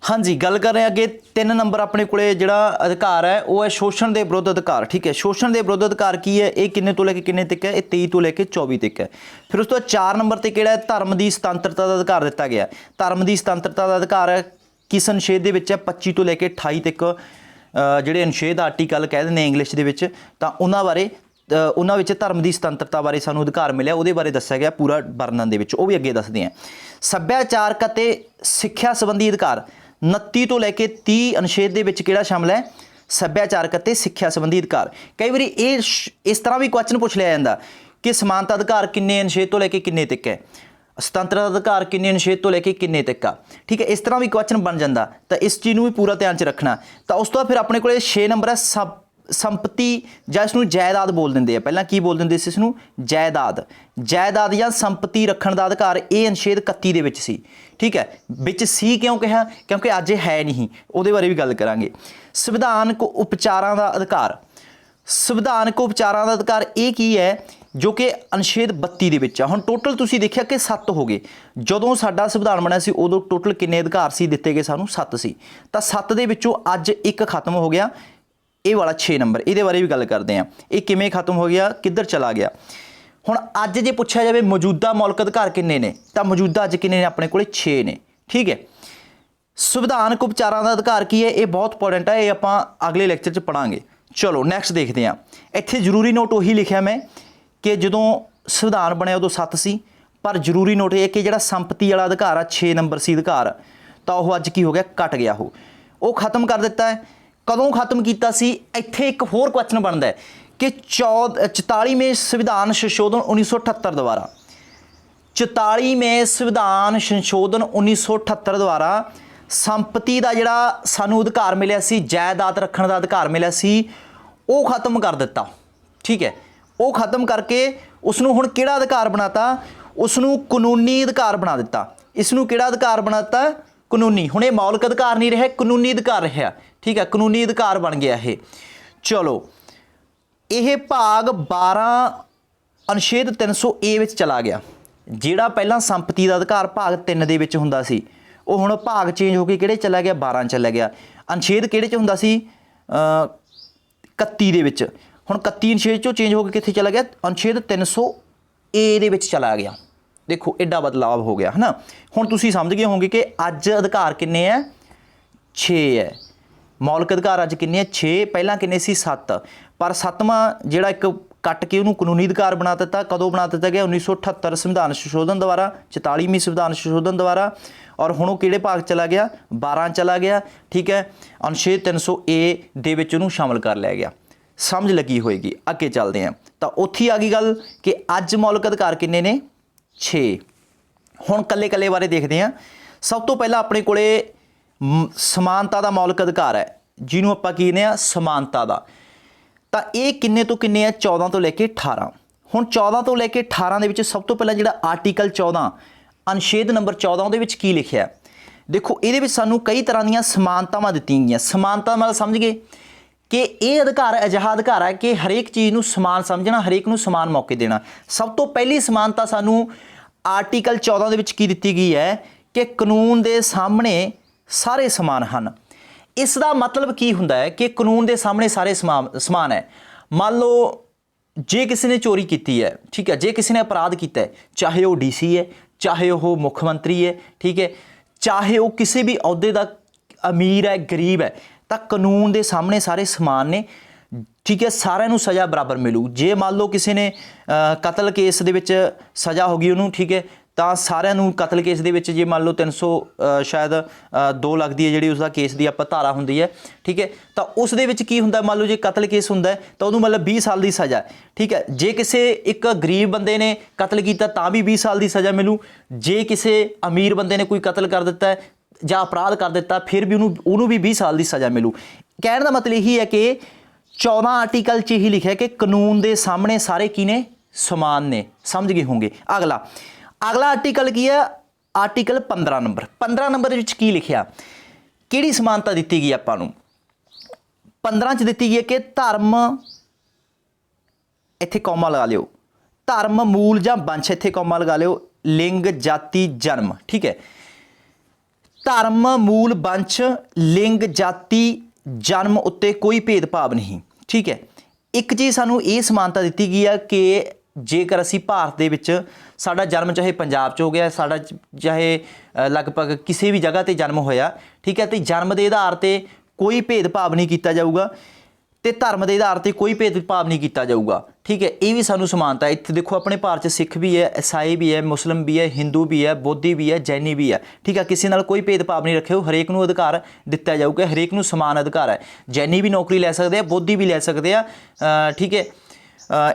[SPEAKER 1] ਹਾਂਜੀ, ਗੱਲ ਕਰ ਰਹੇ ਹਾਂ ਅੱਗੇ। 3 ਨੰਬਰ ਆਪਣੇ ਕੋਲੇ ਜਿਹੜਾ ਅਧਿਕਾਰ ਹੈ ਉਹ ਹੈ ਸ਼ੋਸ਼ਣ ਦੇ ਵਿਰੁੱਧ ਅਧਿਕਾਰ, ਠੀਕ ਹੈ। ਸ਼ੋਸ਼ਣ ਦੇ ਵਿਰੁੱਧ ਅਧਿਕਾਰ ਕੀ ਹੈ? ਇਹ ਕਿੰਨੇ ਤੋਂ ਲੈ ਕੇ ਕਿੰਨੇ ਤੱਕ ਹੈ? ਇਹ 23 ਤੋਂ ਲੈ ਕੇ 24 ਤੱਕ ਹੈ। ਫਿਰ ਉਸ ਤੋਂ ਬਾਅਦ 4 ਨੰਬਰ ਤੇ ਕਿਹੜਾ ਹੈ? ਧਰਮ ਦੀ ਸੁਤੰਤਰਤਾ ਦਾ ਅਧਿਕਾਰ ਦਿੱਤਾ ਗਿਆ। ਧਰਮ ਦੀ ਸੁਤੰਤਰਤਾ ਦਾ ਅਧਿਕਾਰ ਹੈ ਕਿਸ ਅਨੁਛੇਦ ਦੇ ਵਿੱਚ ਹੈ? 25 ਤੋਂ ਲੈ ਕੇ 28 ਤੱਕ ਜਿਹੜੇ ਅਨੁਛੇਦ ਆਰਟੀਕਲ ਕਹਿ ਦਿੰਦੇ ਇੰਗਲਿਸ਼ ਦੇ ਵਿੱਚ, ਤਾਂ ਉਹਨਾਂ ਬਾਰੇ ਉਹਨਾਂ ਵਿੱਚ ਧਰਮ ਦੀ ਸੁਤੰਤਰਤਾ ਬਾਰੇ ਸਾਨੂੰ ਅਧਿਕਾਰ ਮਿਲਿਆ, ਉਹਦੇ ਬਾਰੇ ਦੱਸਿਆ ਗਿਆ ਪੂਰਾ ਵਰਣਨ ਦੇ ਵਿੱਚ, ਉਹ ਵੀ ਅੱਗੇ ਦੱਸਦੇ ਹਾਂ। ਸੱਭਿਆਚਾਰਕ ਅਤੇ ਸਿੱਖਿਆ ਸੰਬੰਧੀ ਅਧਿਕਾਰ 29 ਤੋਂ ਲੈ ਕੇ 30 ਅਨੁਛੇਦ ਦੇ ਵਿੱਚ ਕਿਹੜਾ ਸ਼ਾਮਲ ਹੈ? ਸੱਭਿਆਚਾਰਕ ਅਤੇ ਸਿੱਖਿਆ ਸੰਬੰਧੀ ਅਧਿਕਾਰ। ਕਈ ਵਾਰੀ ਇਹ ਇਸ ਤਰ੍ਹਾਂ ਵੀ ਕੁਐਸਚਨ ਪੁੱਛ ਲਿਆ ਜਾਂਦਾ ਕਿ ਸਮਾਨਤਾ ਅਧਿਕਾਰ ਕਿੰਨੇ ਅਨੁਛੇਦ ਤੋਂ ਲੈ ਕੇ ਕਿੰਨੇ ਤੱਕ ਹੈ, ਸੁਤੰਤਰਤਾ ਦਾ ਅਧਿਕਾਰ ਕਿੰਨੇ ਅਨੁਛੇਦ ਤੋਂ ਲੈ ਕੇ ਕਿੰਨੇ ਤੱਕ ਆ, ਠੀਕ ਹੈ। ਇਸ ਤਰ੍ਹਾਂ ਵੀ ਕੁਐਸਚਨ ਬਣ ਜਾਂਦਾ, ਤਾਂ ਇਸ ਚੀਜ਼ ਨੂੰ ਵੀ ਪੂਰਾ ਧਿਆਨ 'ਚ ਰੱਖਣਾ। ਤਾਂ ਉਸ ਤੋਂ ਬਾਅਦ ਫਿਰ ਆਪਣੇ ਕੋਲ 6 ਨੰਬਰ ਹੈ ਸੰਪਤੀ, ਜਾਂ ਇਸ ਨੂੰ ਜਾਇਦਾਦ ਬੋਲ ਦਿੰਦੇ ਆ। ਪਹਿਲਾਂ ਕੀ ਬੋਲ ਦਿੰਦੇ ਸੀ ਇਸ ਨੂੰ? ਜਾਇਦਾਦ। ਜਾਇਦਾਦ ਜਾਂ ਸੰਪਤੀ ਰੱਖਣ ਦਾ ਅਧਿਕਾਰ ਇਹ ਅਨੁਛੇਦ 31 ਦੇ ਵਿੱਚ ਸੀ, ਠੀਕ ਹੈ। ਵਿੱਚ ਸੀ ਕਿਉਂ ਕਿਹਾ? ਕਿਉਂਕਿ ਅੱਜ ਇਹ ਹੈ ਨਹੀਂ, ਉਹਦੇ ਬਾਰੇ ਵੀ ਗੱਲ ਕਰਾਂਗੇ। ਸੰਵਿਧਾਨਕ ਉਪਚਾਰਾਂ ਦਾ ਅਧਿਕਾਰ। ਸੰਵਿਧਾਨਕ ਉਪਚਾਰਾਂ ਦਾ ਅਧਿਕਾਰ ਇਹ ਕੀ ਹੈ? ਜੋ ਕਿ ਅਨੁਛੇਦ 32 ਦੇ ਵਿੱਚ ਆ। ਹੁਣ ਟੋਟਲ ਤੁਸੀਂ ਦੇਖਿਆ ਕਿ 7 ਹੋ ਗਏ। ਜਦੋਂ ਸਾਡਾ ਸੰਵਿਧਾਨ ਬਣਿਆ ਸੀ ਉਦੋਂ ਟੋਟਲ ਕਿੰਨੇ ਅਧਿਕਾਰ ਸੀ ਦਿੱਤੇ ਗਏ ਸਾਨੂੰ? 7 ਸੀ। ਤਾਂ 7 ਦੇ ਵਿੱਚੋਂ ਅੱਜ 1 ਖਤਮ ਹੋ ਗਿਆ, ਇਹ ਵਾਲਾ 6 ਨੰਬਰ। ਇਹਦੇ ਬਾਰੇ ਵੀ ਗੱਲ ਕਰਦੇ ਹਾਂ, ਇਹ ਕਿਵੇਂ ਖਤਮ ਹੋ ਗਿਆ, ਕਿੱਧਰ ਚਲਾ ਗਿਆ। ਹੁਣ ਅੱਜ ਜੇ ਪੁੱਛਿਆ ਜਾਵੇ ਮੌਜੂਦਾ ਮੌਲਿਕ ਅਧਿਕਾਰ ਕਿੰਨੇ ਨੇ, ਤਾਂ ਮੌਜੂਦਾ ਅੱਜ ਕਿੰਨੇ ਨੇ? ਆਪਣੇ ਕੋਲੇ 6 ਨੇ, ਠੀਕ ਹੈ। ਸੰਵਿਧਾਨਕ ਉਪਚਾਰਾਂ ਦਾ ਅਧਿਕਾਰ ਕੀ ਹੈ? ਇਹ ਬਹੁਤ ਇੰਪੋਰਟੈਂਟ ਹੈ, ਇਹ ਆਪਾਂ ਅਗਲੇ ਲੈਕਚਰ 'ਚ ਪੜਾਂਗੇ। ਚਲੋ ਨੈਕਸਟ ਦੇਖਦੇ ਹਾਂ। ਇੱਥੇ ਜ਼ਰੂਰੀ ਨੋਟ ਉਹੀ ਲਿਖਿਆ ਮੈਂ ਕਿ ਜਦੋਂ ਸੰਵਿਧਾਨ ਬਣਿਆ ਉਦੋਂ 7 ਸੀ, ਪਰ ਜ਼ਰੂਰੀ ਨੋਟ ਇਹ ਕਿ ਜਿਹੜਾ ਸੰਪਤੀ ਵਾਲਾ ਅਧਿਕਾਰ ਆ 6 ਨੰਬਰ ਸੀ ਅਧਿਕਾਰ, ਤਾਂ ਉਹ ਅੱਜ ਕੀ ਹੋ ਗਿਆ? ਕੱਟ ਗਿਆ। ਉਹ ਖਤਮ ਕਰ ਦਿੱਤਾ ਹੈ। ਕਦੋਂ ਖਤਮ ਕੀਤਾ ਸੀ? ਇੱਥੇ ਇੱਕ ਹੋਰ ਕੁਐਸਚਨ ਬਣਦਾ ਹੈ ਕਿ 44ਵੇਂ ਸੰਵਿਧਾਨ ਸੰਸ਼ੋਧਨ 1978 ਦੁਆਰਾ 44ਵੇਂ ਸੰਵਿਧਾਨ ਸੰਸ਼ੋਧਨ 1978 ਦੁਆਰਾ ਸੰਪਤੀ ਦਾ ਜਿਹੜਾ ਸਾਨੂੰ ਅਧਿਕਾਰ ਮਿਲਿਆ ਸੀ, ਜਾਇਦਾਦ ਰੱਖਣ ਦਾ ਅਧਿਕਾਰ ਮਿਲਿਆ ਸੀ, ਉਹ ਖਤਮ ਕਰ ਦਿੱਤਾ, ਠੀਕ ਹੈ। ਉਹ ਖਤਮ ਕਰਕੇ ਉਸ ਨੂੰ ਹੁਣ ਕਿਹੜਾ ਅਧਿਕਾਰ ਬਣਾਤਾ? ਉਸ ਨੂੰ ਕਾਨੂੰਨੀ ਅਧਿਕਾਰ ਬਣਾ ਦਿੱਤਾ। ਇਸ ਨੂੰ ਕਿਹੜਾ ਅਧਿਕਾਰ ਬਣਾ ਦਿੱਤਾ? ਕਾਨੂੰਨੀ। ਹੁਣ ਇਹ ਮੌਲਿਕ ਅਧਿਕਾਰ ਨਹੀਂ ਰਿਹਾ, ਕਾਨੂੰਨੀ ਅਧਿਕਾਰ ਰਿਹਾ, ਠੀਕ ਹੈ। ਕਾਨੂੰਨੀ ਅਧਿਕਾਰ ਬਣ ਗਿਆ ਇਹ। ਚਲੋ, ਇਹ ਭਾਗ 12 ਅਨੁਛੇਦ 300 ਏ ਵਿੱਚ ਚਲਾ ਗਿਆ। ਜਿਹੜਾ ਪਹਿਲਾਂ ਸੰਪਤੀ ਦਾ ਅਧਿਕਾਰ ਭਾਗ 3 ਦੇ ਵਿੱਚ ਹੁੰਦਾ ਸੀ ਉਹ ਹੁਣ ਭਾਗ ਚੇਂਜ ਹੋ ਕੇ ਕਿਹੜੇ ਚਲਾ ਗਿਆ 12 ਚਲਾ ਗਿਆ। ਅਨੁਛੇਦ ਕਿਹੜੇ 'ਚ ਹੁੰਦਾ ਸੀ 31 ਦੇ ਵਿੱਚ, ਹੁਣ 31 ਅਨੁਛੇਦ 'ਚੋਂ ਚੇਂਜ ਹੋ ਕੇ ਕਿੱਥੇ ਚਲਾ ਗਿਆ ਅਨੁਛੇਦ 300 ਏ ਦੇ ਵਿੱਚ ਚਲਾ ਗਿਆ। ਦੇਖੋ ਐਡਾ ਬਦਲਾਵ ਹੋ ਗਿਆ ਹੈ ਨਾ। ਹੁਣ ਤੁਸੀਂ ਸਮਝ ਗਏ ਹੋਵੋਗੇ ਕਿ ਅੱਜ ਅਧਿਕਾਰ ਕਿੰਨੇ ਹੈ 6 ਹੈ। ਮੌਲਿਕ ਅਧਿਕਾਰ ਅੱਜ ਕਿੰਨੇ ਹੈ 6, ਪਹਿਲਾਂ ਕਿੰਨੇ ਸੀ 7, ਪਰ 7ਵਾਂ ਜਿਹੜਾ ਇੱਕ ਕੱਟ ਕੇ ਉਹਨੂੰ ਕਾਨੂੰਨੀ ਅਧਿਕਾਰ ਬਣਾ ਦਿੱਤਾ। ਕਦੋਂ ਬਣਾ ਦਿੱਤਾ ਗਿਆ 1978 ਸੰਵਿਧਾਨ ਸੰਸ਼ੋਧਨ ਦੁਆਰਾ, 44ਵੀਂ ਸੰਵਿਧਾਨ ਸੰਸ਼ੋਧਨ ਦੁਆਰਾ, ਔਰ ਹੁਣ ਉਹ ਕਿਹੜੇ ਭਾਗ ਚਲਾ ਗਿਆ 12 ਚਲਾ ਗਿਆ। ਠੀਕ ਹੈ, ਅਨੁਛੇਦ 300 ਏ ਦੇ ਵਿੱਚ ਉਹਨੂੰ ਸ਼ਾਮਲ ਕਰ ਲਿਆ ਗਿਆ। ਸਮਝ ਲੱਗੀ ਹੋਏਗੀ। ਅੱਗੇ ਚੱਲਦੇ ਹਾਂ ਤਾਂ ਉੱਥੇ ਆ ਗਈ ਗੱਲ ਕਿ ਅੱਜ ਮੌਲਿਕ ਅਧਿਕਾਰ ਕਿੰਨੇ ਨੇ 6। ਹੁਣ ਕੱਲੇ ਕੱਲੇ ਬਾਰੇ ਦੇਖਦੇ ਹਾਂ। ਸਭ ਤੋਂ ਪਹਿਲਾਂ ਆਪਣੇ ਕੋਲੇ ਸਮਾਨਤਾ ਦਾ ਮੌਲਿਕ ਅਧਿਕਾਰ ਹੈ, ਜਿਹਨੂੰ ਆਪਾਂ ਕੀ ਕਹਿੰਦੇ ਹਾਂ ਸਮਾਨਤਾ ਦਾ। ਤਾਂ ਇਹ ਕਿੰਨੇ ਤੋਂ ਕਿੰਨੇ ਆ 14 ਤੋਂ ਲੈ ਕੇ 18। ਹੁਣ 14 ਤੋਂ ਲੈ ਕੇ 18 ਦੇ ਵਿੱਚ ਸਭ ਤੋਂ ਪਹਿਲਾਂ ਜਿਹੜਾ ਆਰਟੀਕਲ 14 ਅਨੁਛੇਦ ਨੰਬਰ 14 ਉਹਦੇ ਵਿੱਚ ਕੀ ਲਿਖਿਆ ਦੇਖੋ। ਇਹਦੇ ਵਿੱਚ ਸਾਨੂੰ ਕਈ ਤਰ੍ਹਾਂ ਦੀਆਂ ਸਮਾਨਤਾਵਾਂ ਦਿੱਤੀਆਂ ਗਈਆਂ। ਸਮਾਨਤਾ ਨਾਲ ਸਮਝ ਗਏ ਕਿ ਇਹ ਅਧਿਕਾਰ ਅਜਿਹਾ ਅਧਿਕਾਰ ਹੈ ਕਿ ਹਰੇਕ ਚੀਜ਼ ਨੂੰ ਸਮਾਨ ਸਮਝਣਾ, ਹਰੇਕ ਨੂੰ ਸਮਾਨ ਮੌਕੇ ਦੇਣਾ। ਸਭ ਤੋਂ ਪਹਿਲੀ ਸਮਾਨਤਾ ਸਾਨੂੰ ਆਰਟੀਕਲ 14 ਦੇ ਵਿੱਚ ਕੀ ਦਿੱਤੀ ਗਈ ਹੈ ਕਿ ਕਾਨੂੰਨ ਦੇ ਸਾਹਮਣੇ ਸਾਰੇ ਸਮਾਨ ਹਨ। ਇਸ ਦਾ ਮਤਲਬ ਕੀ ਹੁੰਦਾ ਹੈ ਕਿ ਕਾਨੂੰਨ ਦੇ ਸਾਹਮਣੇ ਸਾਰੇ ਸਮਾਨ ਹੈ। ਮੰਨ ਲਓ ਜੇ ਕਿਸੇ ਨੇ ਚੋਰੀ ਕੀਤੀ ਹੈ, ਠੀਕ ਹੈ, ਜੇ ਕਿਸੇ ਨੇ ਅਪਰਾਧ ਕੀਤਾ ਹੈ, ਚਾਹੇ ਉਹ ਡੀਸੀ ਹੈ, ਚਾਹੇ ਉਹ ਮੁੱਖ ਮੰਤਰੀ ਹੈ, ਠੀਕ ਹੈ, ਚਾਹੇ ਉਹ ਕਿਸੇ ਵੀ ਅਹੁਦੇ ਦਾ ਅਮੀਰ ਹੈ, ਗਰੀਬ ਹੈ, ਤਾਂ ਕਾਨੂੰਨ ਦੇ ਸਾਹਮਣੇ ਸਾਰੇ ਸਮਾਨ ਨੇ। ਠੀਕ ਹੈ, ਸਾਰਿਆਂ ਨੂੰ ਸਜ਼ਾ ਬਰਾਬਰ ਮਿਲੂ। ਜੇ ਮੰਨ ਲਓ ਕਿਸੇ ਨੇ ਕਤਲ ਕੇਸ ਦੇ ਵਿੱਚ ਸਜ਼ਾ ਹੋ ਗਈ ਉਹਨੂੰ, ਠੀਕ ਹੈ, ਤਾਂ ਸਾਰਿਆਂ ਨੂੰ ਕਤਲ ਕੇਸ ਦੇ ਵਿੱਚ ਜੇ ਮੰਨ ਲਓ 300 ਸ਼ਾਇਦ 2 ਲੱਗਦੀ ਹੈ ਜਿਹੜੀ ਉਸਦਾ ਕੇਸ ਦੀ ਆਪਾਂ ਧਾਰਾ ਹੁੰਦੀ ਹੈ, ਠੀਕ ਹੈ, ਤਾਂ ਉਸ ਦੇ ਵਿੱਚ ਕੀ ਹੁੰਦਾ ਮੰਨ ਲਓ ਜੇ ਕਤਲ ਕੇਸ ਹੁੰਦਾ ਤਾਂ ਉਹਨੂੰ ਮਤਲਬ 20 ਸਾਲ ਦੀ ਸਜ਼ਾ, ਠੀਕ ਹੈ। ਜੇ ਕਿਸੇ ਇੱਕ ਗਰੀਬ ਬੰਦੇ ਨੇ ਕਤਲ ਕੀਤਾ ਤਾਂ ਵੀ 20 ਸਾਲ ਦੀ ਸਜ਼ਾ ਮਿਲੂ। ਜੇ ਕਿਸੇ ਅਮੀਰ ਬੰਦੇ ਨੇ ਕੋਈ ਕਤਲ ਕਰ ਦਿੱਤਾ ਹੈ ਜਾਂ ਅਪਰਾਧ ਕਰ ਦਿੱਤਾ ਫਿਰ ਵੀ ਉਹਨੂੰ ਵੀ 20 ਸਾਲ ਦੀ ਸਜ਼ਾ ਮਿਲੂ। ਕਹਿਣ ਦਾ ਮਤਲਬ ਇਹੀ ਹੈ ਕਿ 14 ਆਰਟੀਕਲ 'ਚ ਇਹੀ ਲਿਖਿਆ ਕਿ ਕਾਨੂੰਨ ਦੇ ਸਾਹਮਣੇ ਸਾਰੇ ਕੀ ਨੇ ਸਮਾਨ ਨੇ। ਸਮਝ ਗਏ ਹੋਣਗੇ। ਅਗਲਾ ਆਰਟੀਕਲ ਕੀ ਹੈ ਆਰਟੀਕਲ 15 ਨੰਬਰ। 15 ਨੰਬਰ ਦੇ ਵਿੱਚ ਕੀ ਲਿਖਿਆ, ਕਿਹੜੀ ਸਮਾਨਤਾ ਦਿੱਤੀ ਗਈ ਆਪਾਂ ਨੂੰ 15 'ਚ ਦਿੱਤੀ ਗਈ ਹੈ ਕਿ ਧਰਮ, ਇੱਥੇ ਕੌਮਾ ਲਗਾ ਲਿਓ, ਧਰਮ ਮੂਲ ਜਾਂ ਵੰਸ਼, ਇੱਥੇ ਕੌਮਾ ਲਗਾ ਲਿਓ, ਲਿੰਗ ਜਾਤੀ ਜਨਮ, ਠੀਕ ਹੈ। ਧਰਮ ਮੂਲ ਵੰਸ਼ ਲਿੰਗ ਜਾਤੀ ਜਨਮ ਉੱਤੇ ਕੋਈ ਭੇਦਭਾਵ ਨਹੀਂ, ਠੀਕ ਹੈ। ਇੱਕ ਚੀਜ਼ ਸਾਨੂੰ ਇਹ ਸਮਾਨਤਾ ਦਿੱਤੀ ਗਈ ਹੈ ਕਿ ਜੇਕਰ ਅਸੀਂ ਭਾਰਤ ਦੇ ਵਿੱਚ ਸਾਡਾ ਜਨਮ ਚਾਹੇ ਪੰਜਾਬ 'ਚ ਹੋ ਗਿਆ, ਸਾਡਾ ਚਾਹੇ ਲਗਭਗ ਕਿਸੇ ਵੀ ਜਗ੍ਹਾ 'ਤੇ ਜਨਮ ਹੋਇਆ, ਠੀਕ ਹੈ, ਅਤੇ ਜਨਮ ਦੇ ਆਧਾਰ 'ਤੇ ਕੋਈ ਭੇਦਭਾਵ ਨਹੀਂ ਕੀਤਾ ਜਾਊਗਾ ਅਤੇ ਧਰਮ ਦੇ ਆਧਾਰ 'ਤੇ ਕੋਈ ਭੇਦਭਾਵ ਨਹੀਂ ਕੀਤਾ ਜਾਊਗਾ, ਠੀਕ ਹੈ। ਇਹ ਵੀ ਸਾਨੂੰ ਸਮਾਨਤਾ। ਇੱਥੇ ਦੇਖੋ ਆਪਣੇ ਭਾਰਤ 'ਚ ਸਿੱਖ ਵੀ ਹੈ, ਈਸਾਈ ਵੀ ਹੈ, ਮੁਸਲਿਮ ਵੀ ਹੈ, ਹਿੰਦੂ ਵੀ ਹੈ, ਬੋਧੀ ਵੀ ਹੈ, ਜੈਨੀ ਵੀ ਹੈ, ਠੀਕ ਹੈ। ਕਿਸੇ ਨਾਲ ਕੋਈ ਭੇਦਭਾਵ ਨਹੀਂ ਰੱਖਿਓ, ਹਰੇਕ ਨੂੰ ਅਧਿਕਾਰ ਦਿੱਤਾ ਜਾਊਗਾ, ਹਰੇਕ ਨੂੰ ਸਮਾਨ ਅਧਿਕਾਰ ਹੈ। ਜੈਨੀ ਵੀ ਨੌਕਰੀ ਲੈ ਸਕਦੇ ਆ, ਬੋਧੀ ਵੀ ਲੈ ਸਕਦੇ ਆ, ਠੀਕ ਹੈ।